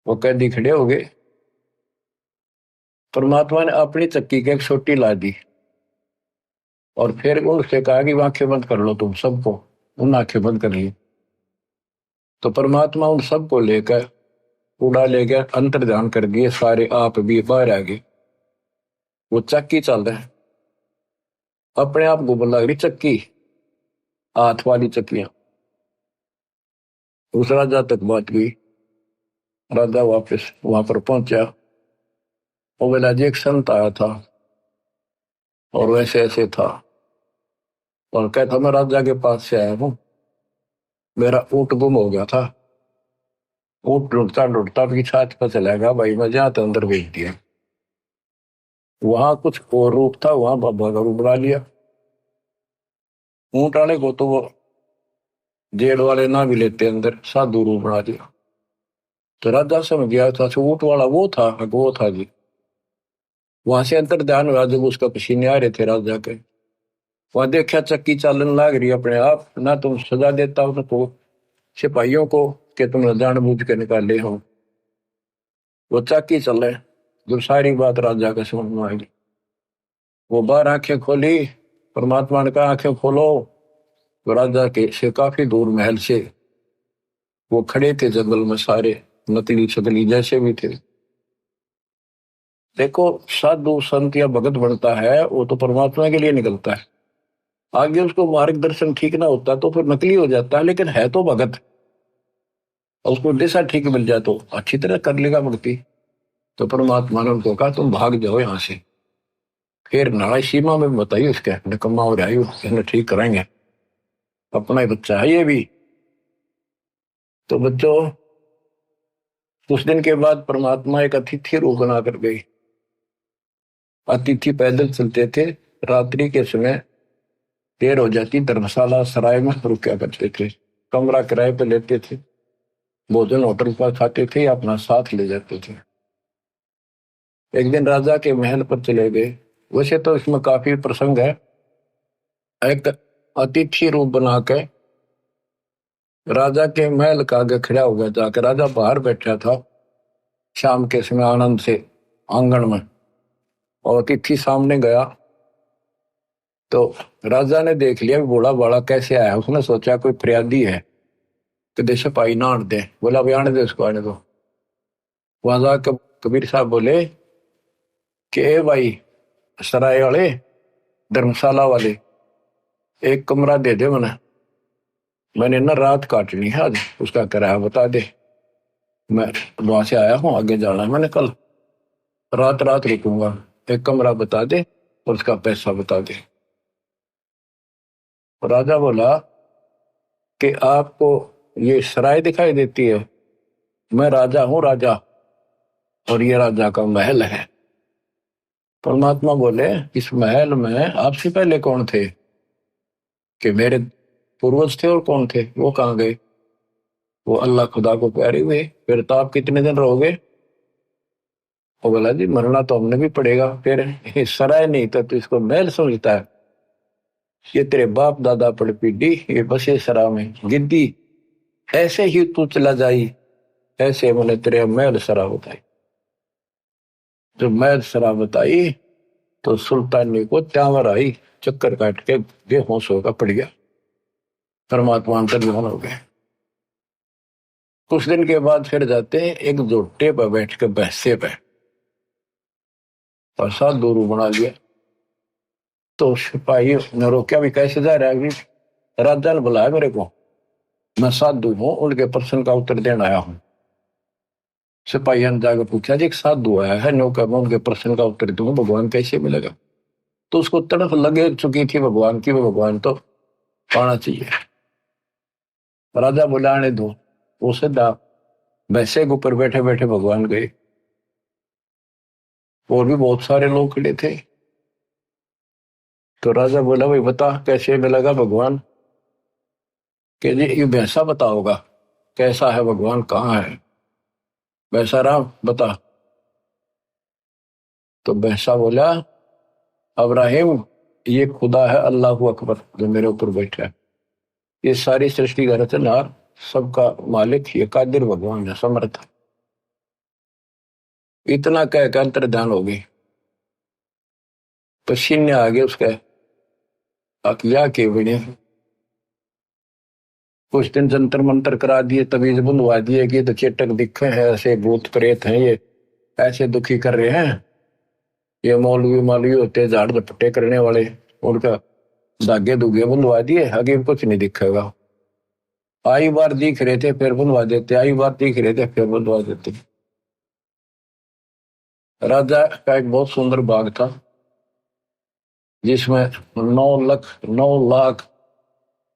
वो कैदी खड़े हो गए। परमात्मा ने अपनी चक्की की एक सोटी ला दी और फिर उनसे कहा कि आंखें बंद कर लो तुम सबको। उन आंखें बंद कर ली। तो परमात्मा उन सबको लेकर उड़ा ले गया, अंतर ध्यान कर दिए सारे, आप भी बाहर आ गए। वो चक्की चल रहा है, अपने आप घूमने लग रही चक्की, हाथ वाली चक्कियां। उस राजा तक बात गई। राजा वापस वहां पर पहुंचा। वो बोला जी एक संत आया था और वैसे ऐसे था, और कहता मैं राजा के पास से आया हूँ, मेरा ऊँट गुम हो गया था। ऊँट ढूंढता ढूंढता अपनी छात पर चला गया, भाई मैं जहाँ तो अंदर भेज दिया। वहां कुछ और रूप था, वहां बाबा का रूप बना लिया। ऊँट वाले को तो वो जेल वाले ना भी लेते, अंदर साधु रूप बना दिया। तो राजा समझ गया था ऊँट वाला वो था जी। वहां से अंतर ध्यान हुआ जब उसका पसीने आ रहे थे राजा के। वहां देखा चक्की चालन लाग रही अपने आप, ना तुम सजा देता हो तो सिपाहियों को कि तुम जानबूझ के निकाले हो। वो चक्की चले, जब सारी बात राजा के समझ में आई, वो बाहर आंखें खोली। परमात्मा ने कहा आंखें खोलो। तो राजा के से काफी दूर महल से वो खड़े थे जंगल में, सारे नकली शकली जैसे भी थे। देखो, साधु संत या भगत बनता है वो तो परमात्मा के लिए निकलता है। आगे उसको मार्गदर्शन ठीक ना होता तो फिर नकली हो जाता है, लेकिन है तो भगत। और उसको दिशा ठीक मिल जाए तो अच्छी तरह कर लेगा भक्ति। तो परमात्मा ने उनको कहा तुम भाग जाओ यहाँ से। फिर नाराय सीमा में बताइए उसके निकम्मा और आयु ठीक कराएंगे, अपना ही बच्चा है ये भी। तो बच्चों, कुछ दिन के बाद परमात्मा एक अतिथि रूप बना कर गई। अतिथि पैदल चलते थे, रात्रि के समय देर हो जाती, धर्मशाला सराय में रुका करते थे, कमरा किराए पे लेते थे, भोजन होटल पर खाते थे या अपना साथ ले जाते थे। एक दिन राजा के महल पर चले गए। वैसे तो इसमें काफी प्रसंग है। एक अतिथि रूप बना के राजा के महल का आगे खड़ा हो गया, जाकर राजा बाहर बैठा था शाम के समय आनंद से आंगन में, और अतिथि सामने गया तो राजा ने देख लिया बूढ़ा बाड़ा कैसे आया। उसने सोचा कोई फरियादी है, कदे सिपाही ना आने दे। बोला भाई आने दे उसको, आने दो। वहां जाकर कबीर साहब बोले कि ए भाई सराय वाले, धर्मशाला वाले, एक कमरा दे दे मैंने ना रात काटनी है आज, उसका किराया बता दे। मैं वहां से आया हूँ, आगे जाना है मैंने, कल रात रात रुकूंगा, एक कमरा बता दे और उसका पैसा बता दे। राजा बोला कि आपको ये सराय दिखाई देती है, मैं राजा हूँ राजा, और ये राजा का महल है। परमात्मा बोले इस महल में आपसे पहले कौन थे? कि मेरे पूर्वज थे, और कौन थे वो कहाँ गए? वो अल्लाह खुदा को प्यारे हुए। फिर तो आप कितने दिन रहोगे? वो बोला जी मरना तो हमने भी पड़ेगा। फिर ये सराय नहीं था तो इसको महल समझता है? ये तेरे बाप दादा पड़ पीढ़ी ये बसे सरा में गिद्दी, ऐसे ही तू चला जाई, ऐसे मैंने तेरे महल सरा बताई। जब महल सरा बताई तो सुल्तानी को त्यावर आई, चक्कर काट के बेहोश होकर पड़ गया। परमात्मा अंतर्ध्यान हो गए। कुछ दिन के बाद फिर जाते हैं एक जोटे पर बैठ के बहसे पे, और साथ दूरू बना लिया। तो सिपाही ने रोका भी कैसे जा रहा है? राजा ने बुलाया मेरे को, मैं साधु हूँ, उनके प्रश्न का उत्तर देने आया हूँ। सिपाही ने जाकर पूछा जी एक साधु आया है नौका में, उनके प्रश्न का उत्तर दूंगा, भगवान कैसे मिलेगा? तो उसको तड़फ लगे चुकी थी भगवान की, वो भगवान तो पाना चाहिए। राजा बुलाने दो। वो सीधा वैसे के ऊपर बैठे बैठे भगवान गए। और भी बहुत सारे लोग खड़े थे। तो राजा बोला भाई बता कैसे मिलेगा भगवान। कि जी ये वैसा बताओगा कैसा है भगवान, कहाँ है वैसा राम बता। तो वैसा बोला अब्राहिम ये खुदा है अल्लाह अकबर जो मेरे ऊपर बैठा है, ये सारी सृष्टि का रचनहार सबका मालिक ये कादिर भगवान है समर्थ। इतना कह कर अंतर्ध्यान हो गई। पसीने आ गए उसके अकिया के बने। कुछ दिन जंतर मंतर करा दिए, तवीज बुंदवा दिए कि तो चेटक दिखे हैं, ऐसे भूत प्रेत हैं, ये ऐसे दुखी कर रहे हैं, ये मौलवी मालवी होते हैं झाड़ झपटे करने वाले, उनका धागे धुगे बुंदवा दिए, आगे कुछ नहीं दिखेगा। आई बार दिख रहे थे फिर बुंदवा देते, आई बार दिख रहे थे फिर बुंदवा देते। राजा का एक बहुत सुंदर बाग था जिसमें 9 लाख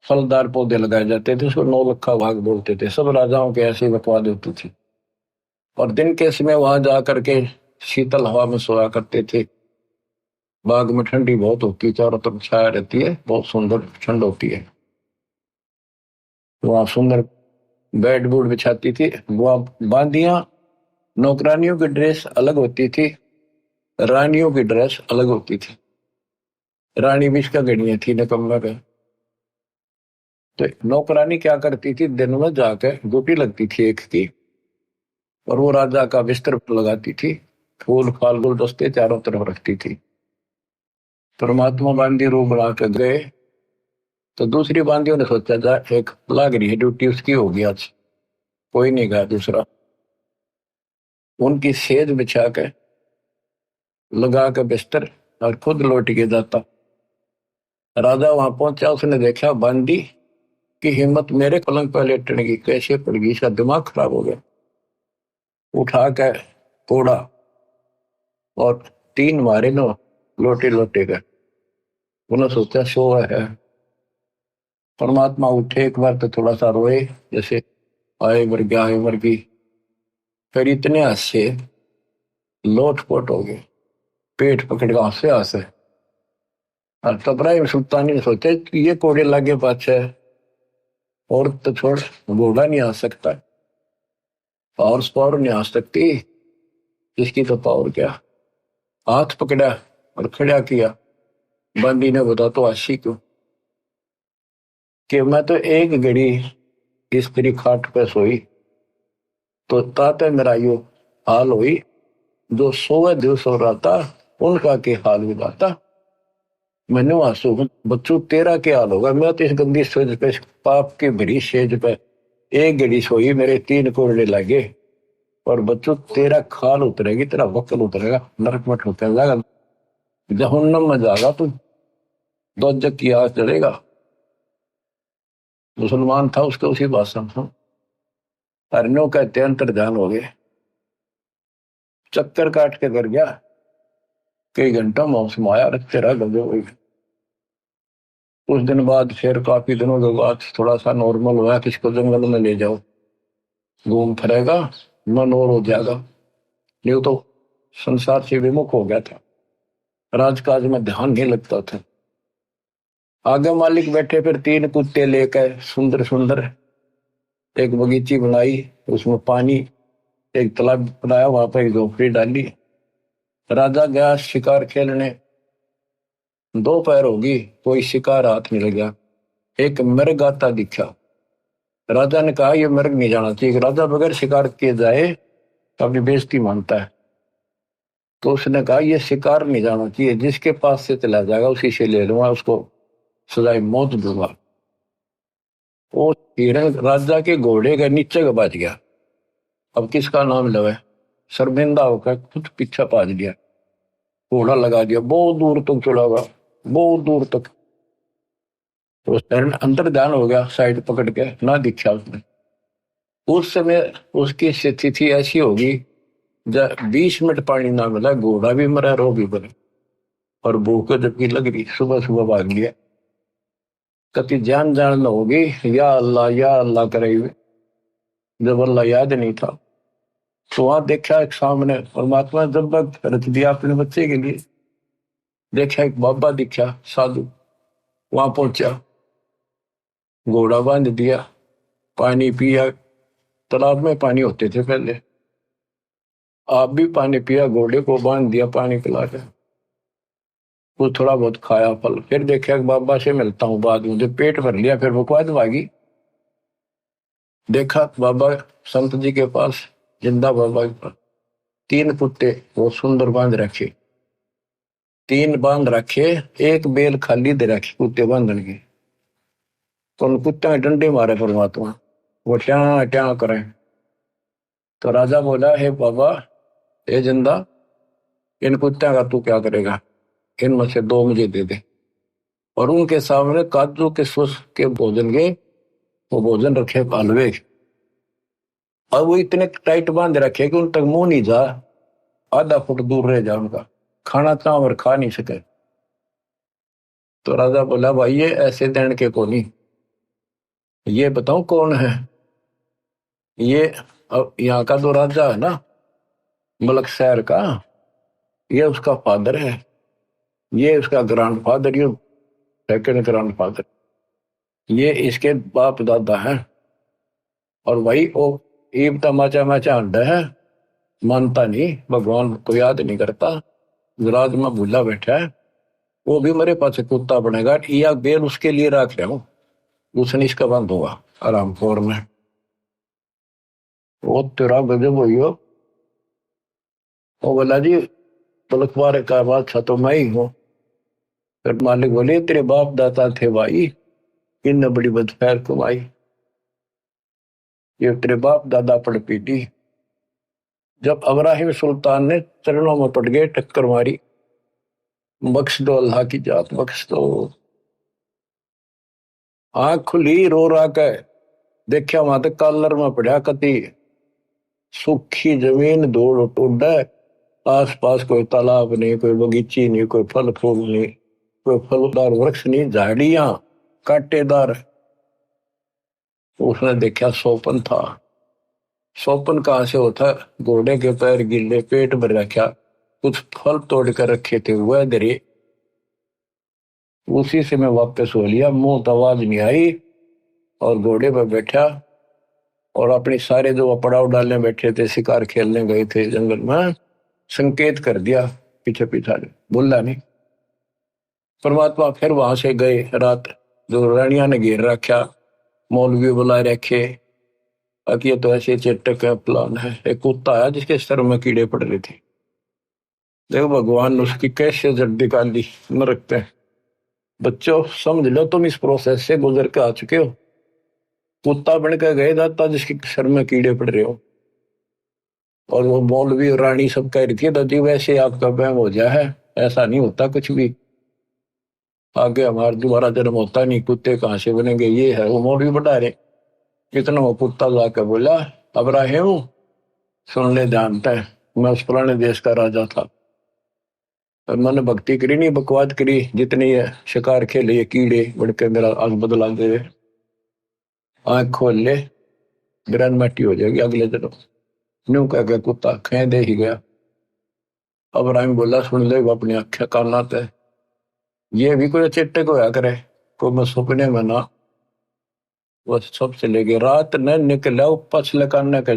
फलदार पौधे लगाए जाते थे, उसको 9 लखा बाग बोलते थे। सब राजाओं के ऐसी बकवाद होती थी। और दिन के समय वहां जा करके शीतल हवा में सोया करते थे। बाग में ठंडी बहुत होती है, चारों तरफ छाया रहती है, बहुत सुंदर ठंड होती है। वहां सुंदर बेड बूड बिछाती थी। वहां बांदियां, नौकरानियों की ड्रेस अलग होती थी, रानियों की ड्रेस अलग होती थी। रानी भी इसका गणिया थी निकम्मा का। तो नौकरानी क्या करती थी, दिन में जाकर ड्यूटी लगती थी एक की, और वो राजा का बिस्तर लगाती थी, फूल फाल गुलदस्ते चारों तरफ रखती थी। परमात्मा बांदी रूप बना के गए तो दूसरी बांदियों ने सोचा जा एक लाग रही है ड्यूटी उसकी होगी आज, कोई नहीं गया दूसरा। उनकी सेज बिछा के लगा के बिस्तर और खुद लौट के जाता। राजा वहां पहुंचा, उसने देखा बांदी की हिम्मत मेरे पलंग पर लेटने की कैसे पड़ गई, इसका दिमाग खराब हो गया। उठा के तोड़ा और 3 मारे नो लोटे लोटे के। उन्होंने सोचा सो है। परमात्मा उठे एक बार तो थोड़ा सा रोए, जैसे आए मर गया आए मर गई। फिर इतने हंसे लोटपोट हो गए, पेट पकड़ के हंसे हंसे। और तब इब्राहिम सुल्तानी ने सोचा कि ये कोड़े लागे पाछे और तो छोड़, घोड़ा नहीं आ सकता, पावर नहीं आ सकती, इसकी तो पावर क्या। हाथ पकड़ा और खड़ा किया। बंदी ने बता तो आशी क्यों कि मैं तो एक घड़ी इस तेरी खाट पे सोई तो ताते मेरा यो हाल हुई, जो 100 दिवस हो रहा था उनका के हाल भी जाता। मैंने आंसू बच्चों तेरा क्या हाल होगा, मैं तो इस गंदी सेज पे, पाप की भरी सेज पे एक घड़ी सोई, मेरे 3 कोड़े लगे, और बच्चों तेरा खाल उतरेगी, तेरा वक्ल उतरेगा, नरक मठ उतर जाएगा, जहन्नम में जाएगा तू, दोजक की आग चलेगा। मुसलमान था उसके उसी भाषण में हरनों कहते अंतर्ध्यान हो गए। चक्कर काट के कर गया, कई घंटा मौसम आया, रखते रह गए हुए। कुछ दिन बाद फिर काफी दिनों के बाद थोड़ा सा नॉर्मल हुआ, किसको जंगल में ले जाओ घूम फिरेगा, मन और हो जाएगा। नहीं तो संसार से विमुख हो गया था, राजकाज में ध्यान नहीं लगता था। आगे मालिक बैठे, फिर 3 कुत्ते लेकर सुंदर सुंदर एक बगीची बनाई, उसमें पानी, एक तालाब बनाया, वहां पर एक झोपड़ी डाली। राजा गया शिकार खेलने, दोपहर होगी, कोई शिकार हाथ नहीं लगा। एक मृग आता दिखा। राजा ने कहा यह मृग नहीं जाना चाहिए, राजा बगैर शिकार किए जाए तो अपनी बेइज्जती मानता है। तो उसने कहा यह शिकार नहीं जाना चाहिए, जिसके पास से चला जाएगा उसी से ले लूंगा, उसको सजाए मौत दूंगा। वो हिरण राजा के घोड़े के नीचे का बच गया। अब किसका नाम लवे, शर्मिंदा होकर खुद पीछा पाज लिया, घोड़ा लगा दिया, बहुत दूर तक चला गया, बहुत दूर तक। तो हिरण अंदर ध्यान हो गया, साइड पकड़ के ना दिखा उसने। उस समय उसकी स्थिति ऐसी होगी जब 20 मिनट पानी ना मिला, घोड़ा भी मरा, रो भी मरा, और भूख जबकि लग रही, सुबह सुबह भाग लिया। कति जान जान न होगी, या अल्लाह करे हुए, जब अल्लाह याद नहीं था। तो वहां देखा एक सामने परमात्मा जब रच दिया अपने बच्चे के लिए, देखा एक बाबा दिखा साधु, वहां पहुंचा, घोड़ा बांध दिया, पानी पिया। तालाब में पानी होते थे पहले, आप भी पानी पिया, घोड़े को बांध दिया, पानी पिला के वो थोड़ा बहुत खाया फल। फिर देखा बाबा से मिलता हूँ बाद में, जब पेट भर लिया फिर बकवाद भागी। देखा बाबा संत जी के पास, जिंदा बाबा के पास 3 कुत्ते वो सुंदर बांध रखे, 3 बांध रखे, एक बेल खाली दे रखी कुत्ते बांधने की। तो उन कुत्ते में डंडे मारे परमात्मा, वो ट्या ट्या करें। तो राजा बोला, हे बाबा, हे जिंदा, इन कुत्ते का तू क्या करेगा, इनमें से 2 मुझे दे दे। और उनके सामने काजू के सुस के भोजन के वो भोजन रखे हलवे, और वो इतने टाइट बांध रखे कि उन तक मुंह नहीं जा, आधा फुट दूर रह जा उनका, खाना चाह और खा नहीं सके। तो राजा बोला, भाई ये ऐसे देने के को नहीं, ये बताओ कौन है ये। अब यहाँ का जो राजा है ना मलक शहर का, ये उसका फादर है, ये उसका ग्रैंड फादर, ये सेकंड ग्रैंड फादर, ये इसके बाप दादा है। और वही वो ईब तमाचा माचा अंडा है, मानता नहीं, भगवान को याद नहीं करता, विराज में भूला बैठा है। वो भी मेरे पास कुत्ता बनेगा, या बेल उसके लिए रख रहा हूं, उसने इसका बंद होगा आराम खोर में। वो तेरा गजब हुई हो। वो बोला, जी पलकवारे का बादशाह तो मैं ही हूँ। फिर मालिक बोले, तेरे बाप दादा थे भाई, इन बड़ी बदफैर कमाई, ये तेरे बाप दादा पड़ पीटी। जब अब्राहिम सुल्तान ने चरणों में पड़ गए, टक्कर मारी, बख्श दो अल्लाह की जात बख्श दो। आंख खुली, रो रहा के देखा वहां तक कॉलर में पड़ा कति सूखी जमीन, धूल उड़, आस पास कोई तालाब नहीं, कोई बगीची नहीं, कोई फल फूल नहीं, कोई फलदार वृक्ष नहीं, झाड़ियां कांटेदार। उसने देखा सोपन था। सोपन कहां से होता, घोड़े के पैर गिले, पेट भर रखा, कुछ फल तोड़ कर रखे थे वह दरे, उसी से मैं वापस हो लिया, मुंह तो आवाज नहीं आई, और घोड़े पर बैठा, और अपने सारे जो पड़ाव डालने बैठे थे, शिकार खेलने गए थे जंगल में, संकेत कर दिया पीछे पीछा, बोला नहीं। परमात्मा फिर वहां से गए, रात जो रानिया ने घेर रखा, मौलवी बुलाए रखे, अब ये तो ऐसे चेटक का प्लान है। एक कुत्ता है जिसके सर में कीड़े पड़ रहे थे, देखो भगवान ने उसकी कैसे जड़ निकाली नरक पे। बच्चों समझ लो, तुम इस प्रोसेस से गुजर के आ चुके हो, कुत्ता बन के गए दाता जिसके सर में कीड़े पड़ रहे हो, और वो मौलवी और रानी सब कह रही थी, दादी वैसे आपका वहम हो गया है, ऐसा नहीं होता कुछ भी, आगे हमारा दोबारा जन्म होता नहीं, कुत्ते कहां से बनेंगे, ये है। वो मौलवी बता रहे, कितना वो कुत्ता जाकर बोला, अब्राहिम सुन ले, जानता है मैं उस पुराने देश का राजा था, और मैंने भक्ति करी नहीं, बकवाद करी, जितनी है शिकार खेले, ये कीड़े बढ़ के मेरा आग बदला दे, आंख खोल ले, ग्रैंड मैटी हो जाएगी अगले दिन। न्यू कह के कुत्ता खे दे ही गया। अब्राहिम बोला, सुन ले अपनी आंखें काना ते, ये भी कोई चिट्टे को होया करे, को मैं सपने में ना, वो सब चले गए। रात न निकला पछले कान का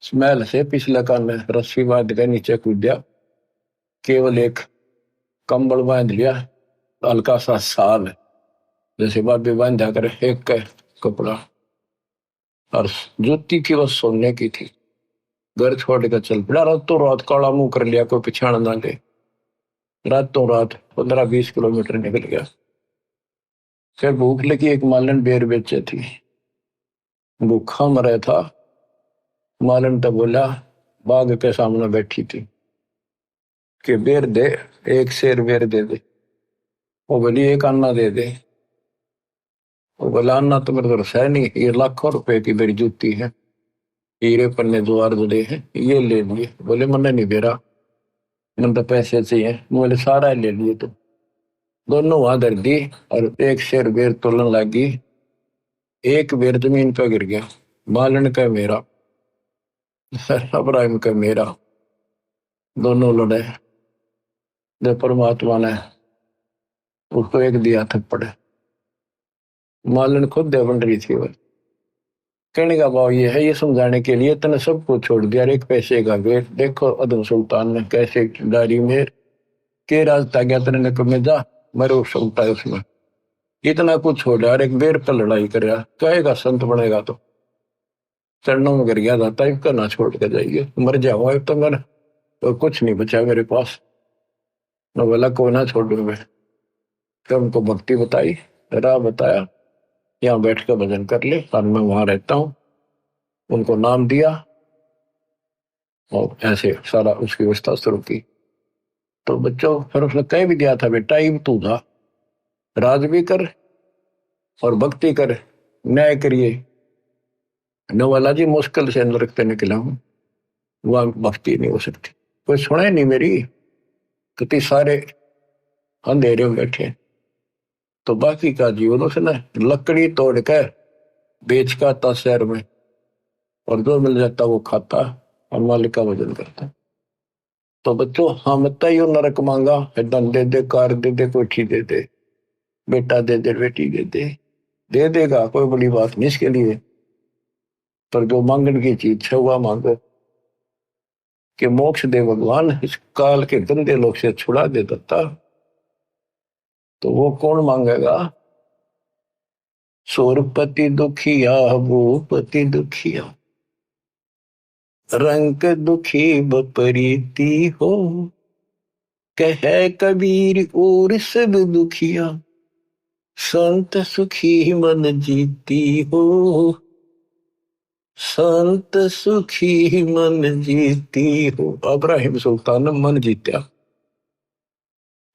स्मेल से, पिछले कान रस्सी बांध के नीचे कूद दिया, केवल एक कंबल बांध लिया, हल्का सा साल जैसे बाबी बांधा करे, एक का कपड़ा, और जूती की बस सोने की थी। घर छोड़ कर चल पड़ा, रातों रात काला मुंह कर लिया, कोई पिछाड़ ना ले, रातों रात 15-20 किलोमीटर निकल गया। फिर भूख लगी, एक मालन बेर बेचे थी, भूखा मरा था। मालन तो बोला, बाग के सामने बैठी थी कि बेर दे, एक शेर बेर दे दे। वो बोली, एक अन्ना दे दे। वो बोला, अन्ना तो मेरे तरफ है नहीं, ये लाखों रुपए की मेरी जूती है, हीरे पन्ने द्वार जुड़े हैं, ये ले लिए। बोले, मैंने नहीं दे रहा, मैंने तो पैसे चाहिए। बोले, सारा ले लिए। तो दोनों वहां धर दी, और एक शेर बेर तोलन लगी, एक बेर जमीन पे गिर गया, मालन का मेरा, अब्राहिम का मेरा, दोनों लड़े। जो परमात्मा ने उसको एक दिया थप्पड़, मालन खुद दे बन रही थी वो। कहने का भाव ये है, ये समझाने के लिए तने सब कुछ छोड़ दिया, एक पैसे का वेट। देखो अदम सुल्तान ने कैसे डायरी में के रास्ता गया तेने कमे जा मरो सुल्ता है उसमें, इतना कुछ छोड़ यार, एक बेर पर लड़ाई कर रहा कहेगा संत बनेगा तो चरणों में गिर गया जाता है, इसका ना छोड़ के जाइए, मर जाओ तो मेरा तो कुछ नहीं बचा मेरे पास, मैं बोला को ना छोड़ू मैं। फिर उनको भक्ति बताई, राह बताया, यहाँ बैठ कर भजन कर ले, और मैं वहां रहता हूँ, उनको नाम दिया और ऐसे सारा उसकी व्यवस्था शुरू की। तो बच्चों फिर उसने कह भी दिया था बेटा ये तू था, राज भी कर और भक्ति कर, न्याय करिए। नवाला जी मुश्किल से नरक से निकला हूं, वहां भक्ति नहीं हो सकती, कोई सुने नहीं मेरी, कितने सारे अंधेरे में बैठे। तो बाकी का जीवन उसने लकड़ी तोड़ कर बेच का आता शहर में, और जो मिल जाता वो खाता और मालिक का भजन करता। तो बच्चों हम यो नरक मांगा, धन दे दे, कार दे दे, कोठी दे दे, बेटा दे दे, बेटी दे देगा, कोई बड़ी बात नहीं इसके लिए। पर जो मांगने की चीज है वह मांगो कि मोक्ष दे भगवान, इस काल के गंदे लोग से छुड़ा दे दत्ता। तो वो कौन मांगेगा? सोरपति दुखिया भूपति दुखिया, रंग दुखी बपरीती हो, कहे कबीर और सब दुखिया, संत सुखी मन जीती हो, संत सुखी मन जीती हो। इब्राहिम सुल्तान ने मन जीत्या,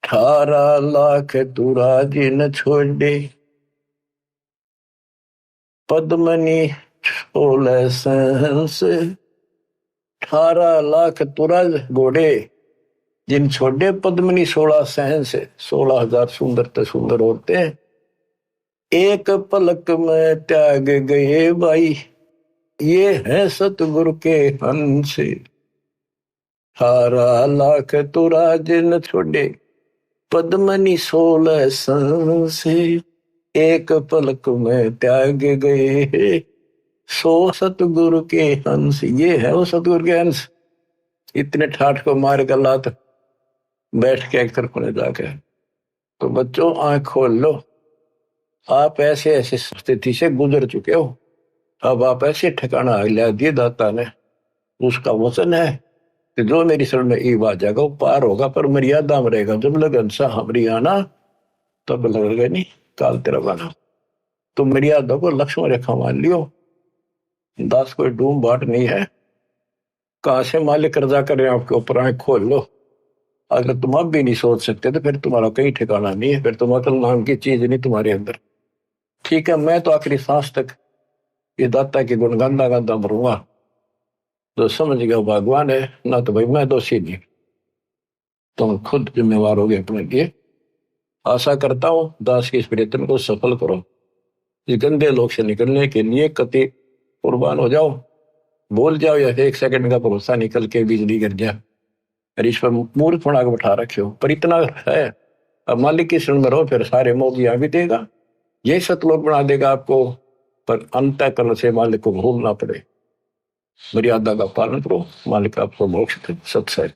18 लाख तुरा जिन छोड़े, पद्मनी 16 सहंस, 18 लाख तुरा घोड़े जिन छोड़े, पद्मनी 16 सहंस, 16,000 सुंदर ते सुंदर औरतें एक पलक में त्याग गए भाई, ये है सतगुरु के हंस। 18 लाख तुरा जिन छोड़े, पद्मनी 16 सहंस, एक पलक में त्याग गए, सो सतगुरु के हंस। ये है वो सतगुरु के हंस, इतने ठाठ को मार कर लात बैठ के एक तरफ जाके। तो बच्चों आंख खोल लो, आप ऐसे ऐसे स्थिति से गुजर चुके हो, अब आप ऐसे ठिकाना लिया दिए दाता ने, उसका वचन है कि जो मेरी शरण में ईब आ जाएगा वो पार होगा, पर मर्यादा में रहेगा। जब लगन सा हमारी आना तब लगेगा नहीं काल तेरा बना। तो मर्यादा को लक्ष्मण रेखा मान लियो, दास कोई डूम बाट नहीं है, कहां से मालिक कर्जा कर रहे हैं आपके ऊपर, आंख खोल लो। अगर तुम अब भी नहीं सोच सकते तो फिर तुम्हारा कहीं ठिकाना नहीं है, फिर तुम अकल नाम की चीज नहीं तुम्हारे अंदर। ठीक है, मैं तो आखिरी सांस तक ये दाता के गुण गांदा गांदा मरूंगा, तो समझ गया भगवान है ना, तो भाई मैं दोषी नहीं, तुम खुद जिम्मेवार हो गए अपने लिए। आशा करता हूं दास के इस प्रयत्न को सफल करो, इस गंदे लोग से निकलने के लिए कति कुर्बान हो जाओ, बोल जाओ या एक सेकंड का भरोसा निकल के बिजली गिर जाए, और इस पर मूर्ख बना के बैठा रखे हो। पर इतना है, अब मालिक की शरण में रहो, फिर सारे मोगिया भी देगा, यही सतलोक बना देगा आपको। पर अंतःकरण से मालिक को भूलना पड़े, मर्यादा का पालन करो, मालिक आपको मोक्ष दे। सत्संग।